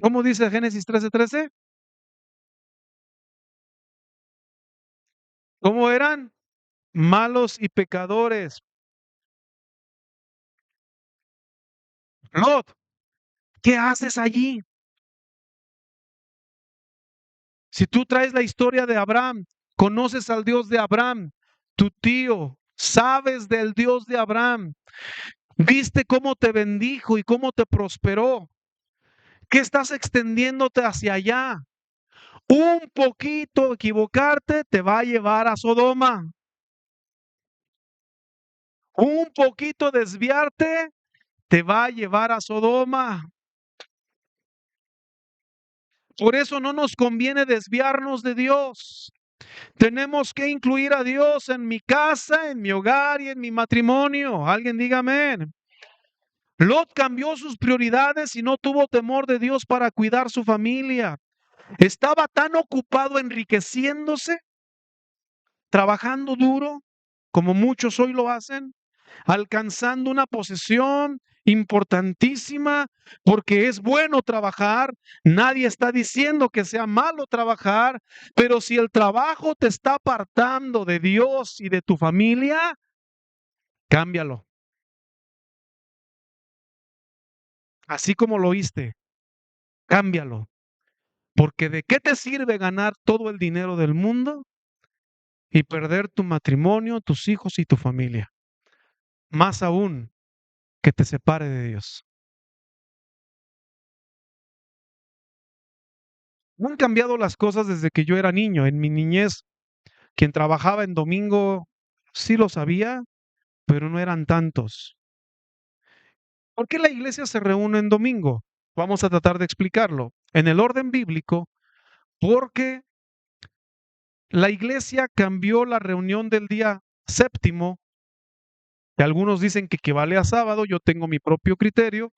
¿Cómo dice Génesis 13:13? ¿Cómo eran? Malos y pecadores. Lot, ¿qué haces allí? Si tú traes la historia de Abraham, conoces al Dios de Abraham, tu tío, sabes del Dios de Abraham, viste cómo te bendijo y cómo te prosperó, ¿qué estás extendiéndote hacia allá? Un poquito equivocarte te va a llevar a Sodoma. Un poquito desviarte te va a llevar a Sodoma. Por eso no nos conviene desviarnos de Dios. Tenemos que incluir a Dios en mi casa, en mi hogar y en mi matrimonio. Alguien diga amén. Lot cambió sus prioridades y no tuvo temor de Dios para cuidar su familia. Estaba tan ocupado enriqueciéndose, trabajando duro, como muchos hoy lo hacen, alcanzando una posesión importantísima, porque es bueno trabajar. Nadie está diciendo que sea malo trabajar, pero si el trabajo te está apartando de Dios y de tu familia, cámbialo. Así como lo oíste, cámbialo. Porque ¿de qué te sirve ganar todo el dinero del mundo y perder tu matrimonio, tus hijos y tu familia? Más aún, que te separe de Dios. No han cambiado las cosas desde que yo era niño. En mi niñez, quien trabajaba en domingo sí lo sabía, pero no eran tantos. ¿Por qué la iglesia se reúne en domingo? Vamos a tratar de explicarlo. En el orden bíblico, porque la iglesia cambió la reunión del día séptimo, que algunos dicen que equivale a sábado, yo tengo mi propio criterio,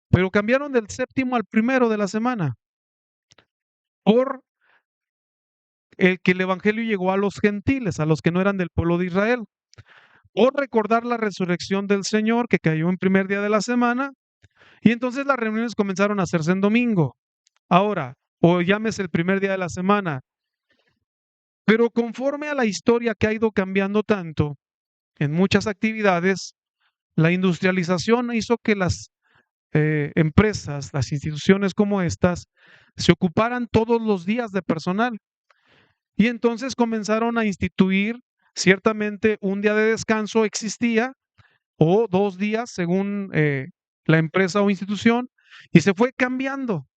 pero cambiaron del séptimo al primero de la semana, por el que el evangelio llegó a los gentiles, a los que no eran del pueblo de Israel, por recordar la resurrección del Señor que cayó en primer día de la semana, y entonces las reuniones comenzaron a hacerse en domingo. Ahora, o llámese el primer día de la semana, pero conforme a la historia que ha ido cambiando tanto en muchas actividades, la industrialización hizo que las empresas, las instituciones como estas, se ocuparan todos los días de personal. Y entonces comenzaron a instituir, ciertamente un día de descanso existía, o 2 días según la empresa o institución, y se fue cambiando.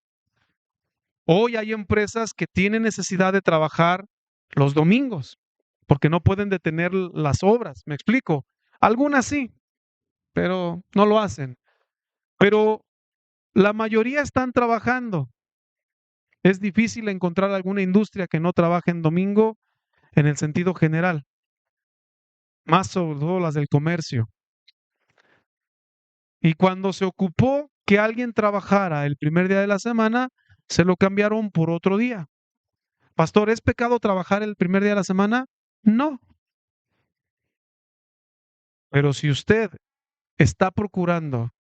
Hoy hay empresas que tienen necesidad de trabajar los domingos porque no pueden detener las obras, ¿me explico? Algunas sí, pero no lo hacen. Pero la mayoría están trabajando. Es difícil encontrar alguna industria que no trabaje en domingo en el sentido general, más sobre todo las del comercio. Y cuando se ocupó que alguien trabajara el primer día de la semana, se lo cambiaron por otro día. Pastor, ¿es pecado trabajar el primer día de la semana? No. Pero si usted está procurando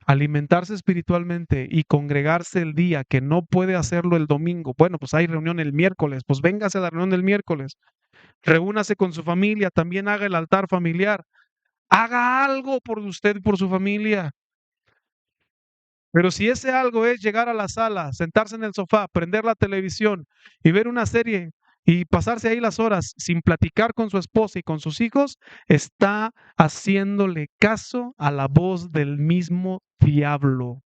alimentarse espiritualmente y congregarse el día que no puede hacerlo el domingo, bueno, pues hay reunión el miércoles, pues véngase a la reunión del miércoles, reúnase con su familia, también haga el altar familiar, haga algo por usted y por su familia. Pero si ese algo es llegar a la sala, sentarse en el sofá, prender la televisión y ver una serie y pasarse ahí las horas sin platicar con su esposa y con sus hijos, está haciéndole caso a la voz del mismo diablo.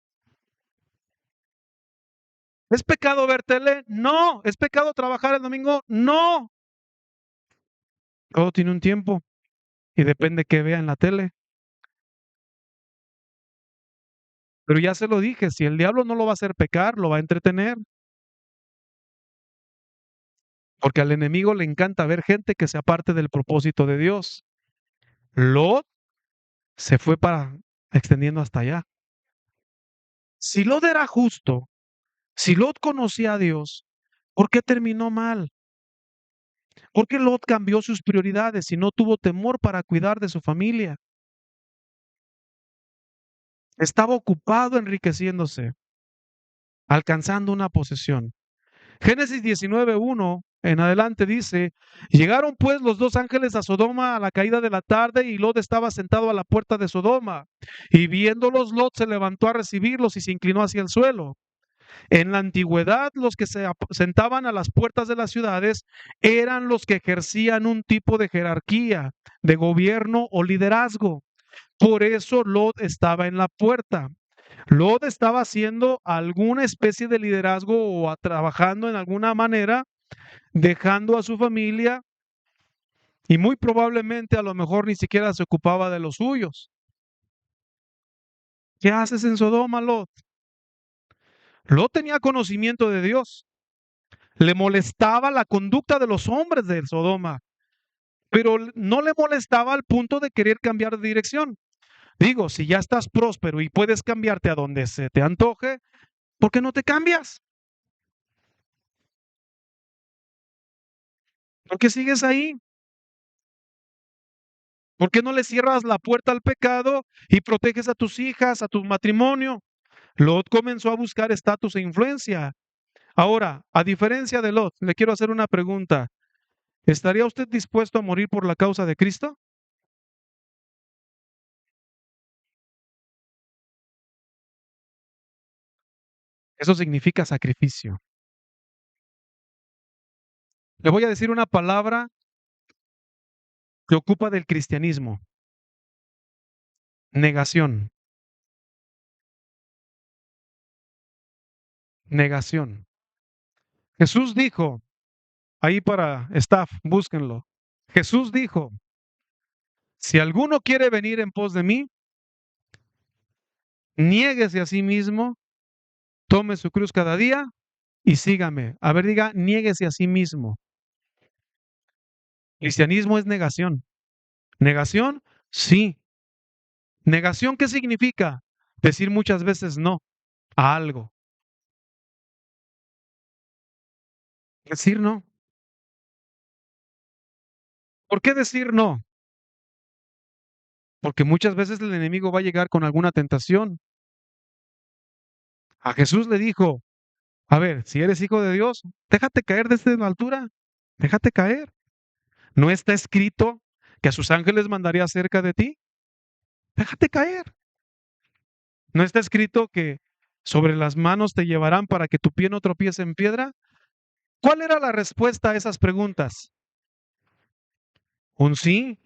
¿Es pecado ver tele? No. ¿Es pecado trabajar el domingo? No. Todo tiene un tiempo y depende qué vea en la tele. Pero ya se lo dije, si el diablo no lo va a hacer pecar, lo va a entretener, porque al enemigo le encanta ver gente que se aparte del propósito de Dios. Lot se fue para extendiendo hasta allá. Si Lot era justo, si Lot conocía a Dios, ¿por qué terminó mal? ¿Por qué Lot cambió sus prioridades y no tuvo temor para cuidar de su familia? Estaba ocupado enriqueciéndose, alcanzando una posesión. Génesis 19:1 en adelante dice, llegaron pues los dos ángeles a Sodoma a la caída de la tarde y Lot estaba sentado a la puerta de Sodoma. Y viéndolos, Lot se levantó a recibirlos y se inclinó hacia el suelo. En la antigüedad, los que se sentaban a las puertas de las ciudades eran los que ejercían un tipo de jerarquía, de gobierno o liderazgo. Por eso Lot estaba en la puerta. Lot estaba haciendo alguna especie de liderazgo o trabajando en alguna manera, dejando a su familia y muy probablemente a lo mejor ni siquiera se ocupaba de los suyos. ¿Qué haces en Sodoma, Lot? Lot tenía conocimiento de Dios. Le molestaba la conducta de los hombres de Sodoma, pero no le molestaba al punto de querer cambiar de dirección. Digo, si ya estás próspero y puedes cambiarte a donde se te antoje, ¿por qué no te cambias? ¿Por qué sigues ahí? ¿Por qué no le cierras la puerta al pecado y proteges a tus hijas, a tu matrimonio? Lot comenzó a buscar estatus e influencia. Ahora, a diferencia de Lot, le quiero hacer una pregunta. ¿Estaría usted dispuesto a morir por la causa de Cristo? Eso significa sacrificio. Le voy a decir una palabra que ocupa del cristianismo. Negación. Negación. Jesús dijo, ahí para staff, búsquenlo. Jesús dijo, si alguno quiere venir en pos de mí, niéguese a sí mismo, tome su cruz cada día y sígame. A ver, diga, niéguese a sí mismo. Cristianismo es negación. ¿Negación? Sí. ¿Negación qué significa? Decir muchas veces no a algo. Decir no. ¿Por qué decir no? Porque muchas veces el enemigo va a llegar con alguna tentación. A Jesús le dijo, a ver, si eres hijo de Dios, déjate caer desde la altura, déjate caer. ¿No está escrito que a sus ángeles mandaría cerca de ti? Déjate caer. ¿No está escrito que sobre las manos te llevarán para que tu pie no tropiece en piedra? ¿Cuál era la respuesta a esas preguntas? Un sí.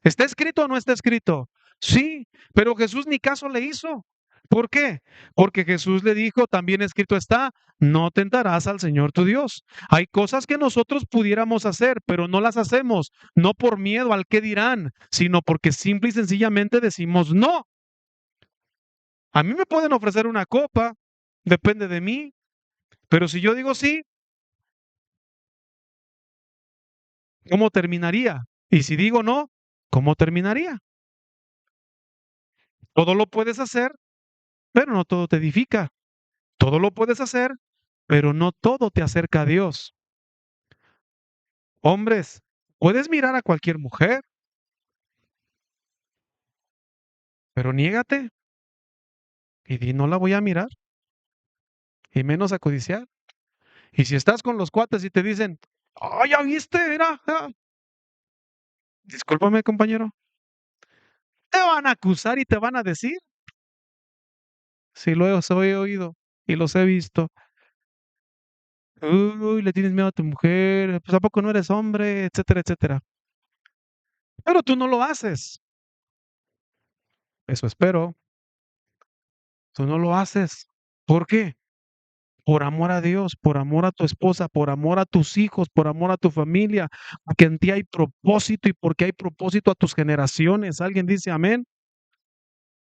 ¿Está escrito o no está escrito? Sí, pero Jesús ni caso le hizo. ¿Por qué? Porque Jesús le dijo, también escrito está, no tentarás al Señor tu Dios. Hay cosas que nosotros pudiéramos hacer, pero no las hacemos, no por miedo al qué dirán, sino porque simple y sencillamente decimos no. A mí me pueden ofrecer una copa, depende de mí, pero si yo digo sí, ¿cómo terminaría? Y si digo no, ¿cómo terminaría? Todo lo puedes hacer, pero no todo te edifica. Todo lo puedes hacer, pero no todo te acerca a Dios. Hombres, puedes mirar a cualquier mujer, pero niégate y di no la voy a mirar, y menos a codiciar. Y si estás con los cuates y te dicen, ¡ah, ya viste! Era, discúlpame, compañero, te van a acusar y te van a decir, si lo he oído y los he visto. Uy, le tienes miedo a tu mujer, pues ¿a poco no eres hombre? Etcétera, etcétera. Pero tú no lo haces. Eso espero. Tú no lo haces. ¿Por qué? Por amor a Dios, por amor a tu esposa, por amor a tus hijos, por amor a tu familia, porque en ti hay propósito y porque hay propósito a tus generaciones. ¿Alguien dice amén?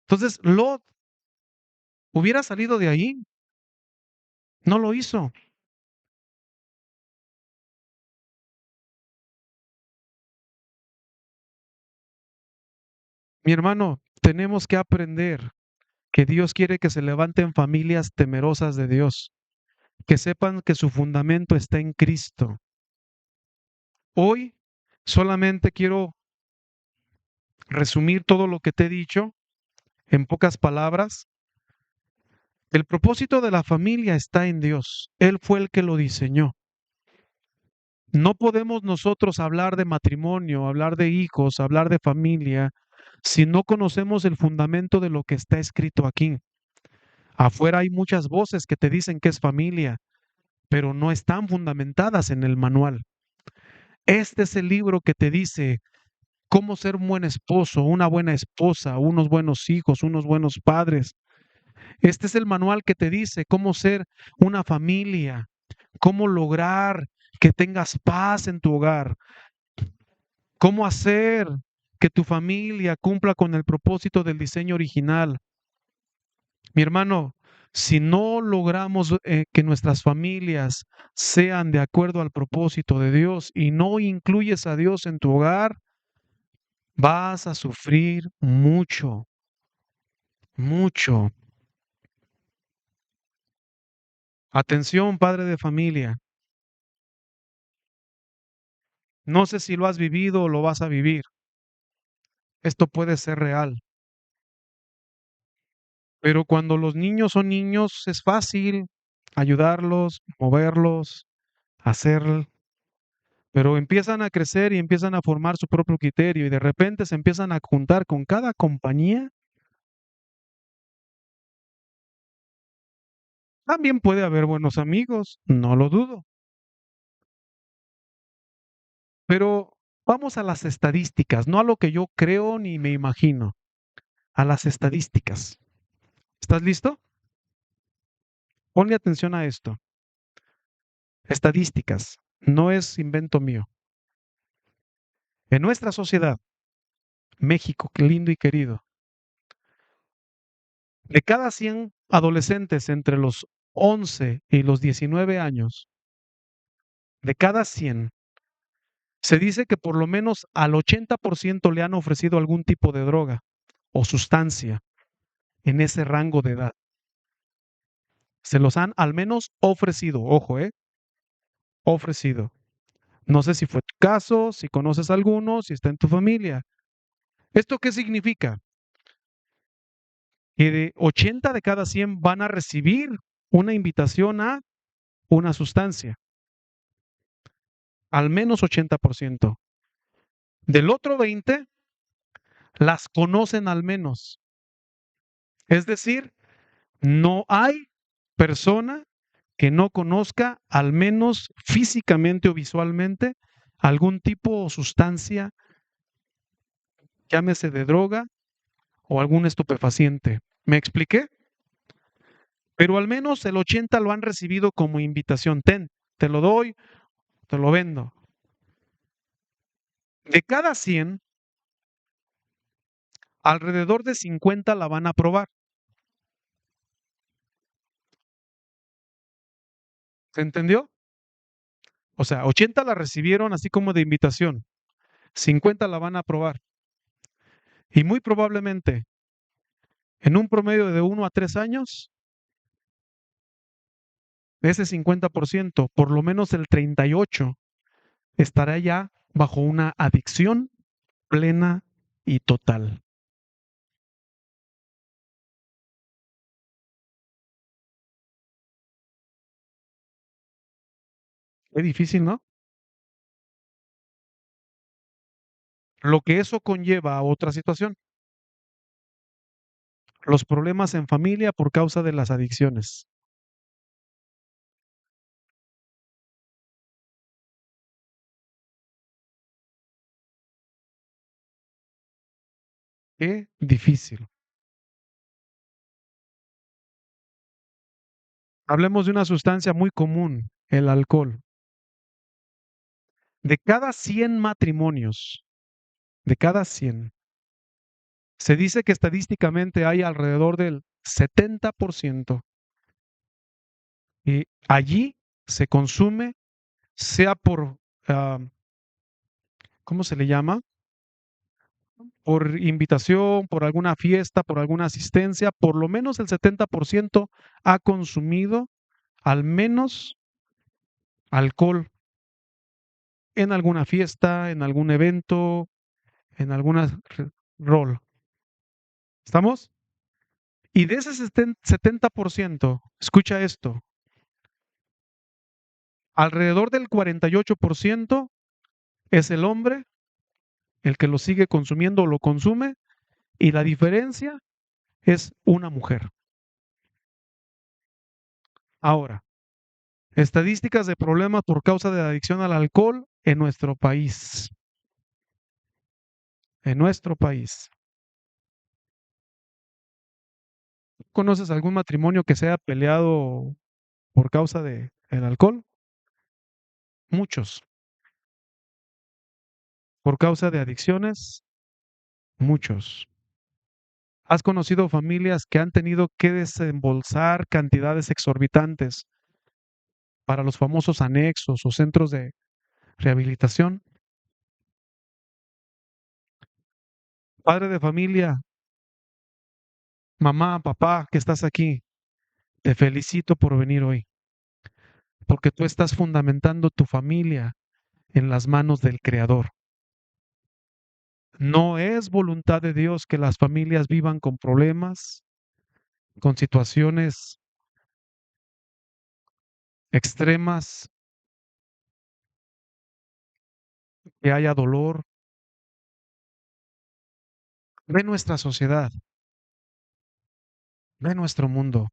Entonces, Lot hubiera salido de ahí, no lo hizo. Mi hermano, tenemos que aprender que Dios quiere que se levanten familias temerosas de Dios, que sepan que su fundamento está en Cristo. Hoy solamente quiero resumir todo lo que te he dicho en pocas palabras. El propósito de la familia está en Dios. Él fue el que lo diseñó. No podemos nosotros hablar de matrimonio, hablar de hijos, hablar de familia, si no conocemos el fundamento de lo que está escrito aquí. Afuera hay muchas voces que te dicen que es familia, pero no están fundamentadas en el manual. Este es el libro que te dice cómo ser un buen esposo, una buena esposa, unos buenos hijos, unos buenos padres. Este es el manual que te dice cómo ser una familia, cómo lograr que tengas paz en tu hogar, cómo hacer que tu familia cumpla con el propósito del diseño original. Mi hermano, si no logramos que nuestras familias sean de acuerdo al propósito de Dios y no incluyes a Dios en tu hogar, vas a sufrir mucho, mucho. Atención, padre de familia. No sé si lo has vivido o lo vas a vivir. Esto puede ser real. Pero cuando los niños son niños es fácil ayudarlos, moverlos, hacer, pero empiezan a crecer y empiezan a formar su propio criterio y de repente se empiezan a juntar con cada compañía. También puede haber buenos amigos, no lo dudo, pero vamos a las estadísticas, no a lo que yo creo ni me imagino, a las estadísticas. ¿Estás listo? Ponle atención a esto. Estadísticas, no es invento mío. En nuestra sociedad, México, qué lindo y querido, de cada 100 adolescentes entre los 11 y los 19 años, de cada 100, se dice que por lo menos al 80% le han ofrecido algún tipo de droga o sustancia en ese rango de edad. Se los han al menos ofrecido, ojo, ofrecido. No sé si fue tu caso, si conoces a alguno, si está en tu familia. ¿Esto qué significa? Que de 80 de cada 100 van a recibir una invitación a una sustancia, al menos 80%. Del otro 20, las conocen al menos. Es decir, no hay persona que no conozca, al menos físicamente o visualmente, algún tipo o sustancia, llámese de droga o algún estupefaciente. ¿Me expliqué? Pero al menos el 80 lo han recibido como invitación. Ten, te lo doy, te lo vendo. De cada 100, alrededor de 50 la van a aprobar. ¿Se entendió? O sea, 80 la recibieron así como de invitación, 50 la van a aprobar. Y muy probablemente, en un promedio de 1 a 3 años, de ese 50%, por lo menos el 38 estará ya bajo una adicción plena y total. Es difícil, ¿no? Lo que eso conlleva a otra situación, los problemas en familia por causa de las adicciones. Qué difícil. Hablemos de una sustancia muy común, el alcohol. De cada 100 matrimonios, de cada 100, se dice que estadísticamente hay alrededor del 70% y allí se consume, sea por, ah, ¿cómo se le llama? Por invitación, por alguna fiesta, por alguna asistencia, por lo menos el 70% ha consumido al menos alcohol en alguna fiesta, en algún evento, en alguna rol. ¿Estamos? Y de ese 70%, escucha esto, alrededor del 48% es el hombre el que lo sigue consumiendo o lo consume, y la diferencia es una mujer. Ahora, estadísticas de problemas por causa de la adicción al alcohol en nuestro país. En nuestro país. ¿Conoces algún matrimonio que se haya peleado por causa de el alcohol? Muchos. Por causa de adicciones, muchos. ¿Has conocido familias que han tenido que desembolsar cantidades exorbitantes para los famosos anexos o centros de rehabilitación? Padre de familia, mamá, papá, que estás aquí, te felicito por venir hoy, porque tú estás fundamentando tu familia en las manos del Creador. No es voluntad de Dios que las familias vivan con problemas, con situaciones extremas, que haya dolor. Ve nuestra sociedad, ve nuestro mundo.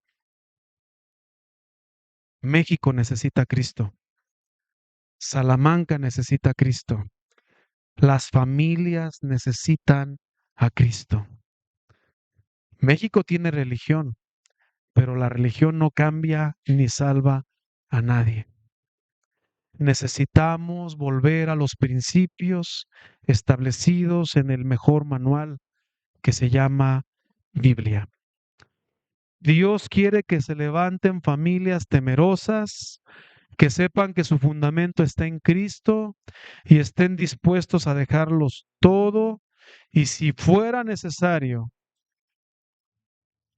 México necesita a Cristo. Salamanca necesita a Cristo. Las familias necesitan a Cristo. México tiene religión, pero la religión no cambia ni salva a nadie. Necesitamos volver a los principios establecidos en el mejor manual que se llama Biblia. Dios quiere que se levanten familias temerosas, que sepan que su fundamento está en Cristo y estén dispuestos a dejarlos todo, y si fuera necesario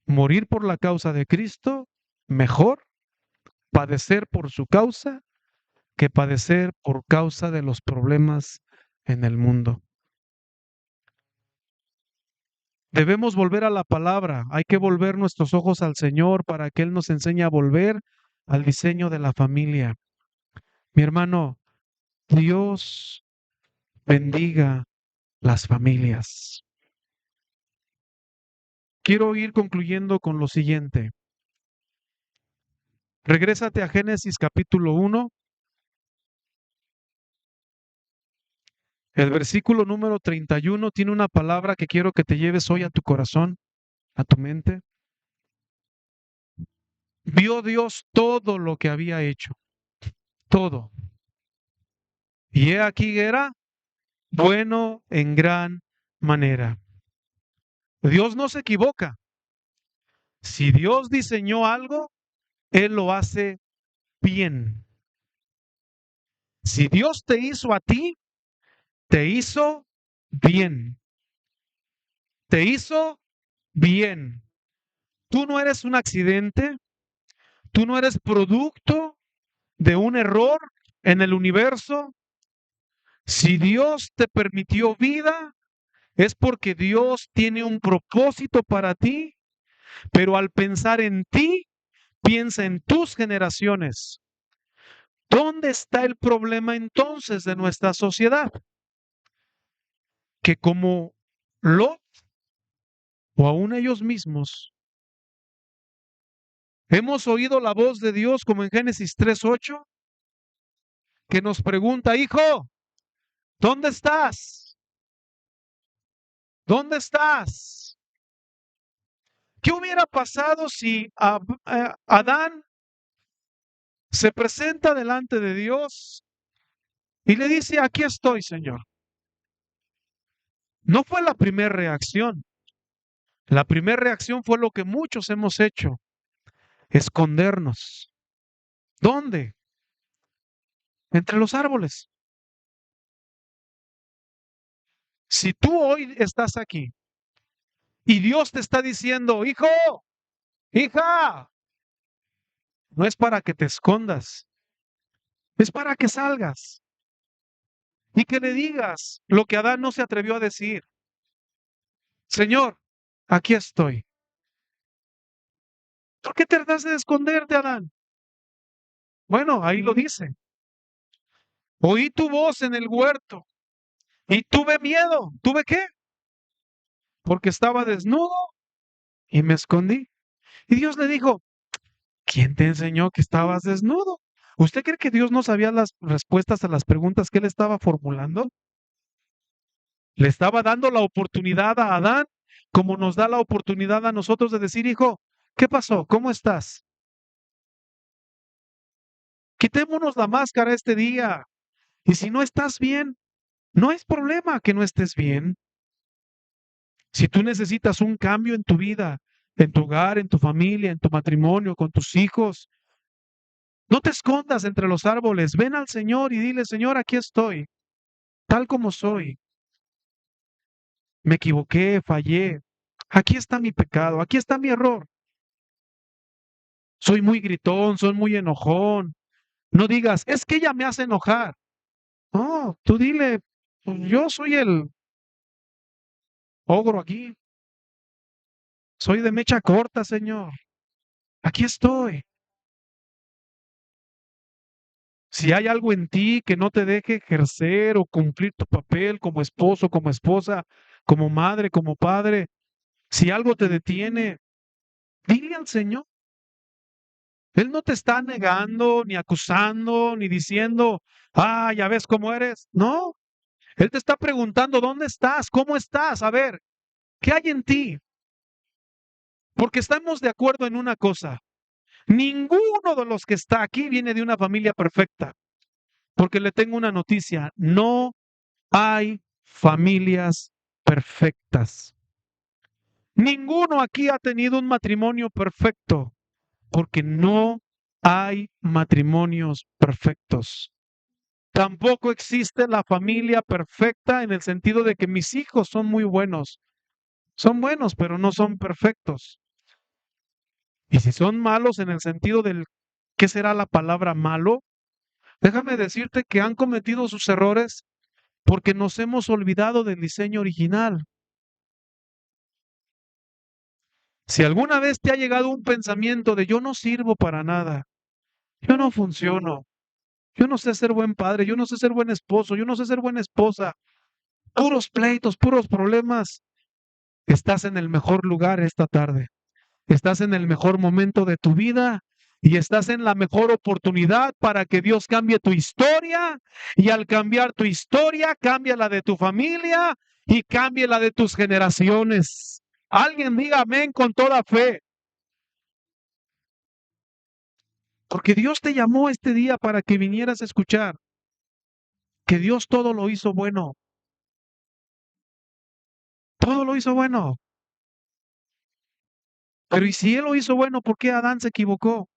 morir por la causa de Cristo, mejor padecer por su causa que padecer por causa de los problemas en el mundo. Debemos volver a la palabra, hay que volver nuestros ojos al Señor para que Él nos enseñe a volver al diseño de la familia. Mi hermano, Dios bendiga las familias. Quiero ir concluyendo con lo siguiente. Regrésate a Génesis capítulo 1. El versículo número 31 tiene una palabra que quiero que te lleves hoy a tu corazón, a tu mente. Vio Dios todo lo que había hecho, todo. Y he aquí era bueno en gran manera. Dios no se equivoca. Si Dios diseñó algo, Él lo hace bien. Si Dios te hizo a ti, te hizo bien. Te hizo bien. Tú no eres un accidente, tú no eres producto de un error en el universo. Si Dios te permitió vida, es porque Dios tiene un propósito para ti, pero al pensar en ti, piensa en tus generaciones. ¿Dónde está el problema entonces de nuestra sociedad? Que como Lot o aún ellos mismos, hemos oído la voz de Dios como en Génesis 3:8, que nos pregunta, hijo, ¿dónde estás? ¿Dónde estás? ¿Qué hubiera pasado si Adán se presenta delante de Dios y le dice, aquí estoy, Señor? No fue la primera reacción. La primera reacción fue lo que muchos hemos hecho, escondernos. ¿Dónde? Entre los árboles. Si tú hoy estás aquí y Dios te está diciendo, hijo, hija, no es para que te escondas, es para que salgas y que le digas lo que Adán no se atrevió a decir. Señor, aquí estoy. ¿Por qué trataste de esconderte, Adán? Bueno, ahí lo dice. Oí tu voz en el huerto y tuve miedo. ¿Tuve qué? Porque estaba desnudo y me escondí. Y Dios le dijo, ¿quién te enseñó que estabas desnudo? ¿Usted cree que Dios no sabía las respuestas a las preguntas que él estaba formulando? Le estaba dando la oportunidad a Adán, como nos da la oportunidad a nosotros de decir, hijo, ¿qué pasó? ¿Cómo estás? Quitémonos la máscara este día. Y si no estás bien, no es problema que no estés bien. Si tú necesitas un cambio en tu vida, en tu hogar, en tu familia, en tu matrimonio, con tus hijos, no te escondas entre los árboles. Ven al Señor y dile, Señor, aquí estoy, tal como soy. Me equivoqué, fallé. Aquí está mi pecado, aquí está mi error. Soy muy gritón, soy muy enojón. No digas, es que ella me hace enojar. No, tú dile, pues yo soy el ogro aquí. Soy de mecha corta, Señor. Aquí estoy. Si hay algo en ti que no te deje ejercer o cumplir tu papel como esposo, como esposa, como madre, como padre, si algo te detiene, dile al Señor. Él no te está negando, ni acusando, ni diciendo, ah, ya ves cómo eres. No, Él te está preguntando, ¿dónde estás? ¿Cómo estás? A ver, ¿qué hay en ti? Porque estamos de acuerdo en una cosa. Ninguno de los que está aquí viene de una familia perfecta. Porque le tengo una noticia, no hay familias perfectas. Ninguno aquí ha tenido un matrimonio perfecto, porque no hay matrimonios perfectos. Tampoco existe la familia perfecta en el sentido de que mis hijos son muy buenos. Son buenos, pero no son perfectos. Y si son malos en el sentido del, ¿qué será la palabra malo? Déjame decirte que han cometido sus errores porque nos hemos olvidado del diseño original. Si alguna vez te ha llegado un pensamiento de yo no sirvo para nada, yo no funciono, yo no sé ser buen padre, yo no sé ser buen esposo, yo no sé ser buena esposa, puros pleitos, puros problemas, estás en el mejor lugar esta tarde, estás en el mejor momento de tu vida Y estás en la mejor oportunidad para que Dios cambie tu historia. Y al cambiar tu historia, cambia la de tu familia y cambie la de tus generaciones. Alguien diga amén con toda fe. Porque Dios te llamó este día para que vinieras a escuchar que Dios todo lo hizo bueno. Todo lo hizo bueno. Pero ¿y si Él lo hizo bueno, por qué Adán se equivocó?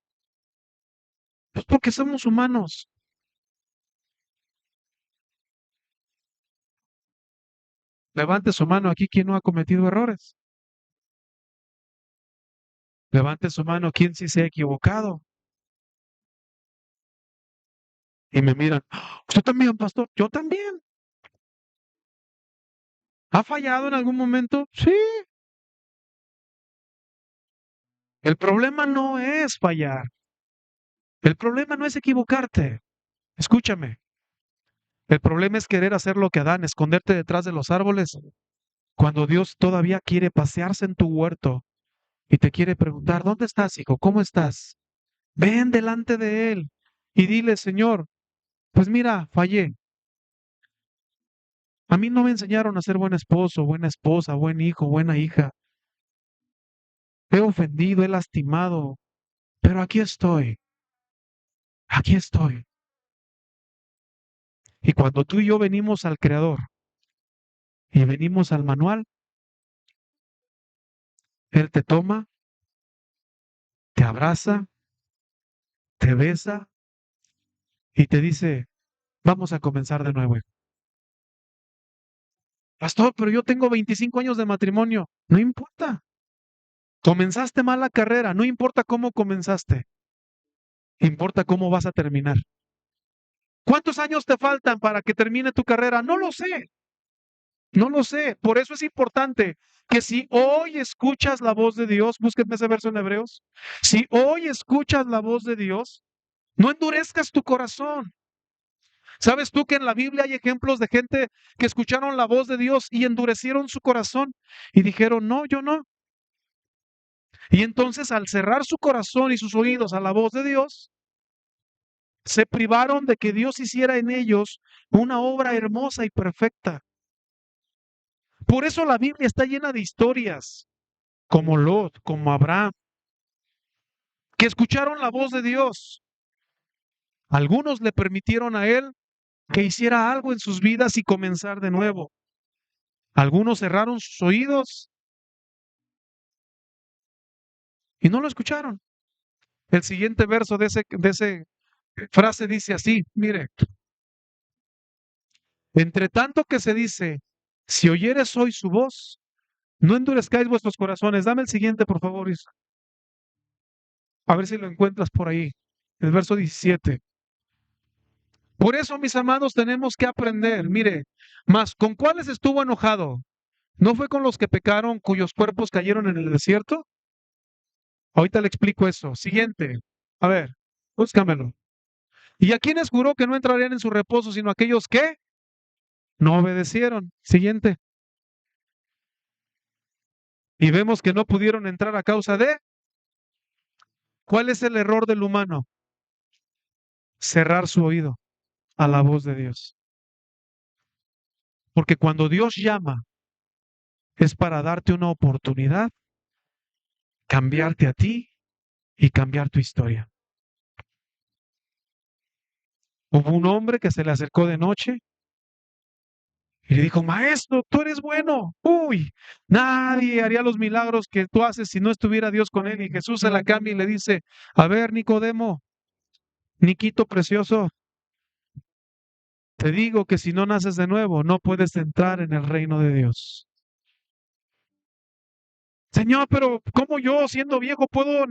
Pues porque somos humanos. Levante su mano aquí quien no ha cometido errores. Levante su mano quien sí se ha equivocado. Y me miran, usted también, pastor, yo también. ¿Ha fallado en algún momento? Sí. El problema no es fallar. El problema no es equivocarte. Escúchame. El problema es querer hacer lo que Adán, esconderte detrás de los árboles, cuando Dios todavía quiere pasearse en tu huerto y te quiere preguntar, ¿dónde estás, hijo? ¿Cómo estás? Ven delante de Él y dile, Señor, pues mira, fallé. A mí no me enseñaron a ser buen esposo, buena esposa, buen hijo, buena hija. He ofendido, he lastimado, pero aquí estoy, aquí estoy. Y cuando tú y yo venimos al Creador y venimos al manual, Él te toma, te abraza, te besa y te dice, vamos a comenzar de nuevo. Pastor, pero yo tengo 25 años de matrimonio. No importa. Comenzaste mal la carrera, no importa cómo comenzaste, importa cómo vas a terminar. ¿Cuántos años te faltan para que termine tu carrera? No lo sé, no lo sé. Por eso es importante que si hoy escuchas la voz de Dios, búsquenme ese verso en Hebreos, si hoy escuchas la voz de Dios, no endurezcas tu corazón. ¿Sabes tú que en la Biblia hay ejemplos de gente que escucharon la voz de Dios y endurecieron su corazón y dijeron, no, yo no? Y entonces al cerrar su corazón y sus oídos a la voz de Dios, se privaron de que Dios hiciera en ellos una obra hermosa y perfecta. Por eso la Biblia está llena de historias, como Lot, como Abraham, que escucharon la voz de Dios. Algunos le permitieron a él que hiciera algo en sus vidas y comenzar de nuevo. Algunos cerraron sus oídos y no lo escucharon. El siguiente verso de ese frase dice así, mire, entre tanto que se dice, si oyeres hoy su voz, no endurezcáis vuestros corazones. Dame el siguiente, por favor, Isa. A ver si lo encuentras por ahí. El verso 17. Por eso, mis amados, tenemos que aprender. Mire, más, ¿con cuáles estuvo enojado? ¿No fue con los que pecaron, cuyos cuerpos cayeron en el desierto? Ahorita le explico eso. Siguiente. A ver, búscamelo. ¿Y a quiénes juró que no entrarían en su reposo, sino aquellos que no obedecieron? Siguiente. Y vemos que no pudieron entrar a causa de, ¿cuál es el error del humano? Cerrar su oído a la voz de Dios. Porque cuando Dios llama, es para darte una oportunidad, cambiarte a ti y cambiar tu historia. Hubo un hombre que se le acercó de noche y le dijo, maestro, tú eres bueno. Uy, nadie haría los milagros que tú haces si no estuviera Dios con él. Y Jesús se la cambia y le dice, a ver, Nicodemo, Niquito precioso, te digo que si no naces de nuevo, no puedes entrar en el reino de Dios. Señor, pero ¿cómo yo, siendo viejo, puedo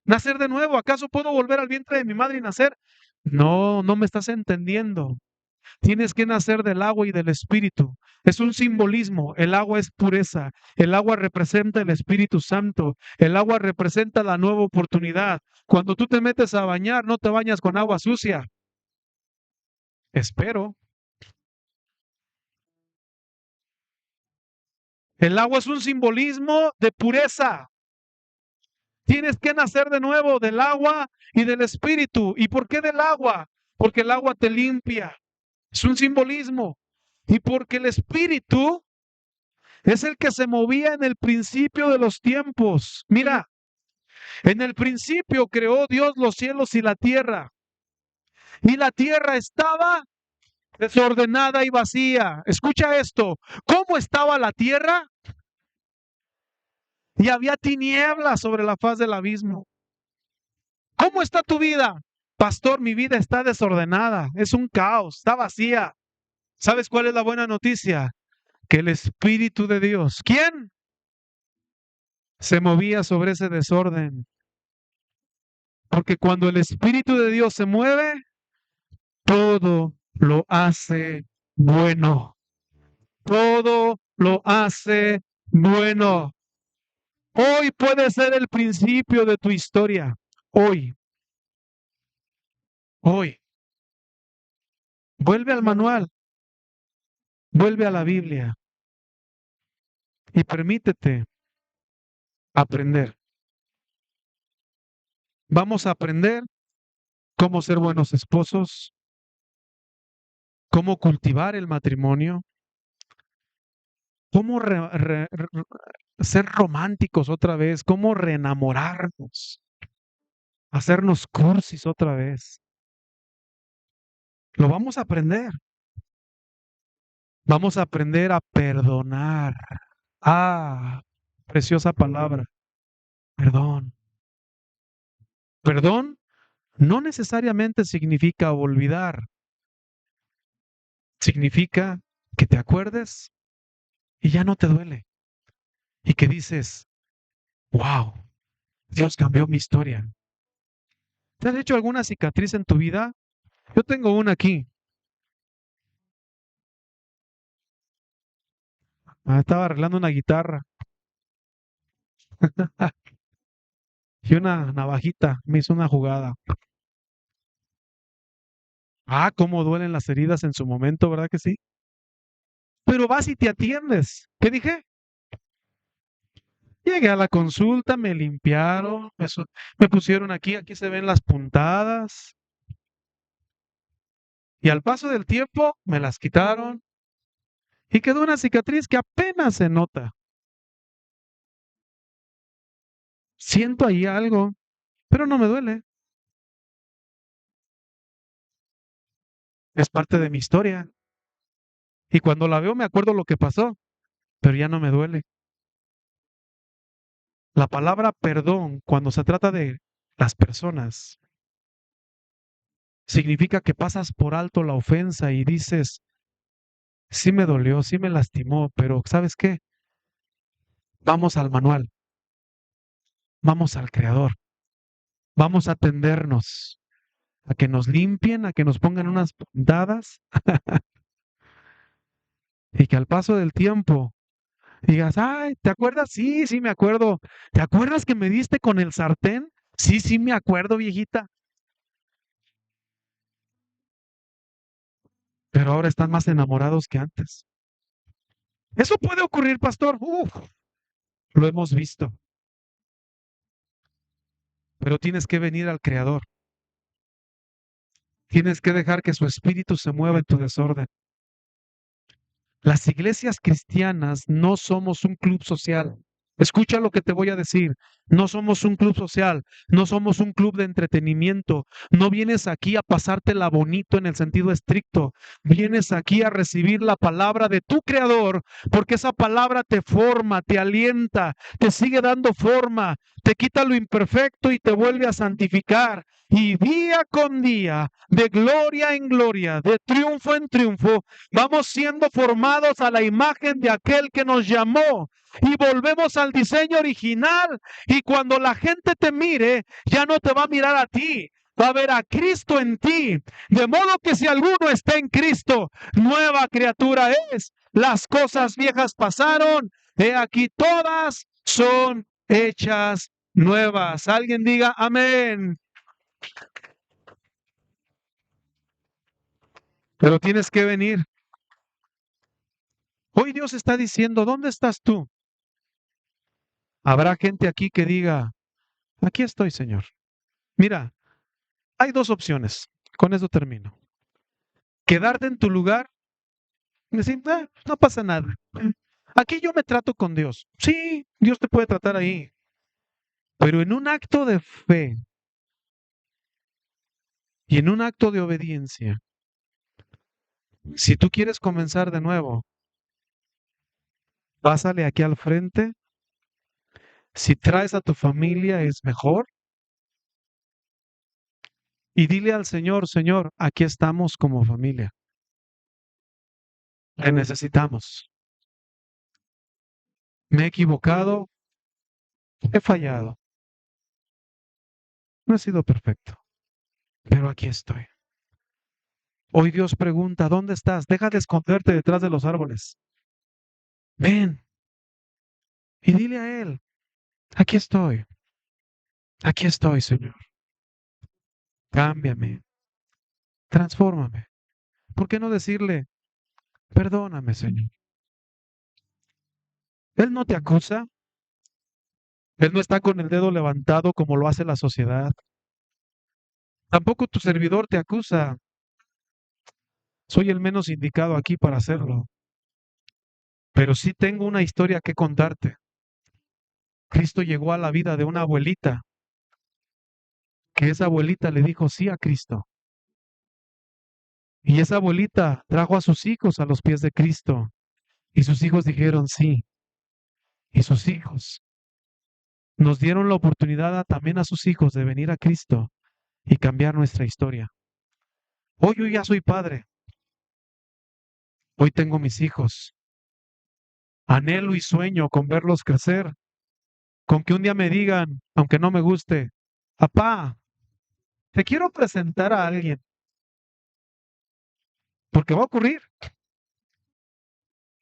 nacer de nuevo? ¿Acaso puedo volver al vientre de mi madre y nacer? No, no me estás entendiendo. Tienes que nacer del agua y del espíritu. Es un simbolismo. El agua es pureza. El agua representa el Espíritu Santo. El agua representa la nueva oportunidad. Cuando tú te metes a bañar, no te bañas con agua sucia. Espero. El agua es un simbolismo de pureza. Tienes que nacer de nuevo del agua y del espíritu. ¿Y por qué del agua? Porque el agua te limpia. Es un simbolismo. Y porque el espíritu es el que se movía en el principio de los tiempos. Mira, en el principio creó Dios los cielos y la tierra. Y la tierra estaba desordenada y vacía. Escucha esto. ¿Cómo estaba la tierra? Y había tinieblas sobre la faz del abismo. ¿Cómo está tu vida? Pastor, mi vida está desordenada. Es un caos, está vacía. ¿Sabes cuál es la buena noticia? Que el Espíritu de Dios, ¿quién? Se movía sobre ese desorden. Porque cuando el Espíritu de Dios se mueve, todo lo hace bueno. Todo lo hace bueno. Hoy puede ser el principio de tu historia. Hoy, hoy. Vuelve al manual, vuelve a la Biblia y permítete aprender. Vamos a aprender cómo ser buenos esposos, cómo cultivar el matrimonio, cómo ser románticos otra vez, cómo reenamorarnos, hacernos cursis otra vez. Lo vamos a aprender. Vamos a aprender a perdonar. Ah, preciosa palabra. Perdón. Perdón no necesariamente significa olvidar. Significa que te acuerdes y ya no te duele. Y que dices, wow, Dios cambió mi historia. ¿Te has hecho alguna cicatriz en tu vida? Yo tengo una aquí. Estaba arreglando una guitarra y una navajita me hizo una jugada. Cómo duelen las heridas en su momento, ¿verdad que sí? Pero vas y te atiendes. ¿Qué dije? Llegué a la consulta, me limpiaron, me pusieron aquí se ven las puntadas. Y al paso del tiempo me las quitaron y quedó una cicatriz que apenas se nota. Siento ahí algo, pero no me duele. Es parte de mi historia. Y cuando la veo me acuerdo lo que pasó, pero ya no me duele. La palabra perdón, cuando se trata de las personas, significa que pasas por alto la ofensa y dices, sí me dolió, sí me lastimó, pero ¿sabes qué? Vamos al manual, vamos al Creador, vamos a atendernos, a que nos limpien, a que nos pongan unas puntadas y que al paso del tiempo digas, ay, ¿te acuerdas? Sí, sí me acuerdo. ¿Te acuerdas que me diste con el sartén? Sí, sí me acuerdo, viejita. Pero ahora están más enamorados que antes. Eso puede ocurrir, pastor. Uf, lo hemos visto. Pero tienes que venir al Creador. Tienes que dejar que su espíritu se mueva en tu desorden. Las iglesias cristianas no somos un club social. Escucha lo que te voy a decir. No somos un club social, no somos un club de entretenimiento. No vienes aquí a pasártela bonito en el sentido estricto. Vienes aquí a recibir la palabra de tu Creador, porque esa palabra te forma, te alienta, te sigue dando forma, te quita lo imperfecto y te vuelve a santificar. Y día con día, de gloria en gloria, de triunfo en triunfo, vamos siendo formados a la imagen de aquel que nos llamó y volvemos al diseño original. Y cuando la gente te mire, ya no te va a mirar a ti, va a ver a Cristo en ti. De modo que si alguno está en Cristo, nueva criatura es. Las cosas viejas pasaron, he aquí todas son hechas nuevas. Alguien diga amén. Pero tienes que venir. Hoy Dios está diciendo, ¿dónde estás tú? Habrá gente aquí que diga, Aquí estoy, Señor. Mira, hay dos opciones. Con eso termino. Quedarte en tu lugar y decir, no pasa nada. Aquí yo me trato con Dios. Sí, Dios te puede tratar ahí. Pero en un acto de fe y en un acto de obediencia, si tú quieres comenzar de nuevo, pásale aquí al frente. Si traes a tu familia es mejor. Y dile al Señor, Señor, aquí estamos como familia. Te necesitamos. Me he equivocado, he fallado. No he sido perfecto, pero aquí estoy. Hoy Dios pregunta, ¿dónde estás? Deja de esconderte detrás de los árboles. Ven y dile a Él, aquí estoy, Señor. Cámbiame, transfórmame. ¿Por qué no decirle, perdóname, Señor? Él no te acusa, Él no está con el dedo levantado como lo hace la sociedad. Tampoco tu servidor te acusa. Soy el menos indicado aquí para hacerlo. Pero sí tengo una historia que contarte. Cristo llegó a la vida de una abuelita, que esa abuelita le dijo sí a Cristo. Y esa abuelita trajo a sus hijos a los pies de Cristo. Y sus hijos dijeron sí. Y sus hijos nos dieron la oportunidad también a sus hijos de venir a Cristo y cambiar nuestra historia. Hoy yo ya soy padre. Hoy tengo mis hijos. Anhelo y sueño con verlos crecer. Con que un día me digan, aunque no me guste, papá, te quiero presentar a alguien. Porque va a ocurrir.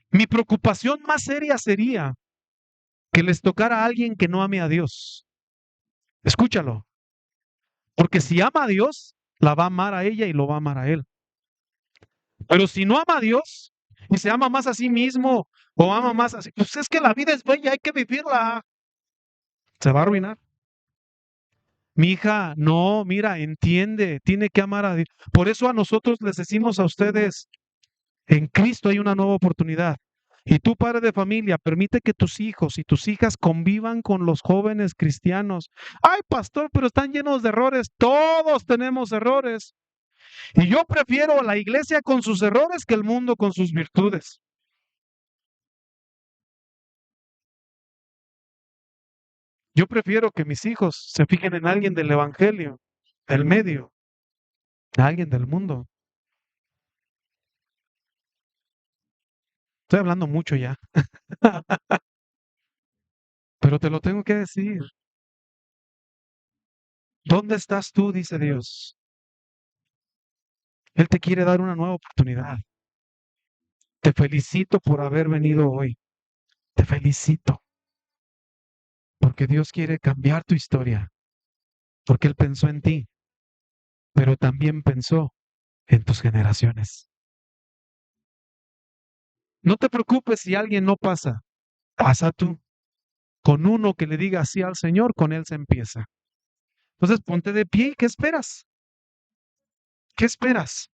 Mi preocupación más seria sería que les tocara a alguien que no ame a Dios. Escúchalo. Porque si ama a Dios, la va a amar a ella y lo va a amar a él. Pero si no ama a Dios y se ama más a sí mismo o ama más así, pues es que la vida es bella, hay que vivirla. Se va a arruinar. Mi hija, no, mira, entiende, tiene que amar a Dios. Por eso a nosotros les decimos a ustedes, en Cristo hay una nueva oportunidad. Y tú, padre de familia, permite que tus hijos y tus hijas convivan con los jóvenes cristianos. Ay, pastor, pero están llenos de errores. Todos tenemos errores. Y yo prefiero la iglesia con sus errores que el mundo con sus virtudes. Yo prefiero que mis hijos se fijen en alguien del evangelio, del medio, a alguien del mundo. Estoy hablando mucho ya, pero te lo tengo que decir. ¿Dónde estás tú? Dice Dios. Él te quiere dar una nueva oportunidad. Te felicito por haber venido hoy. Te felicito porque Dios quiere cambiar tu historia, porque Él pensó en ti, pero también pensó en tus generaciones. No te preocupes si alguien no pasa, pasa tú. Con uno que le diga sí al Señor, con Él se empieza. Entonces ponte de pie y ¿qué esperas? ¿Qué esperas?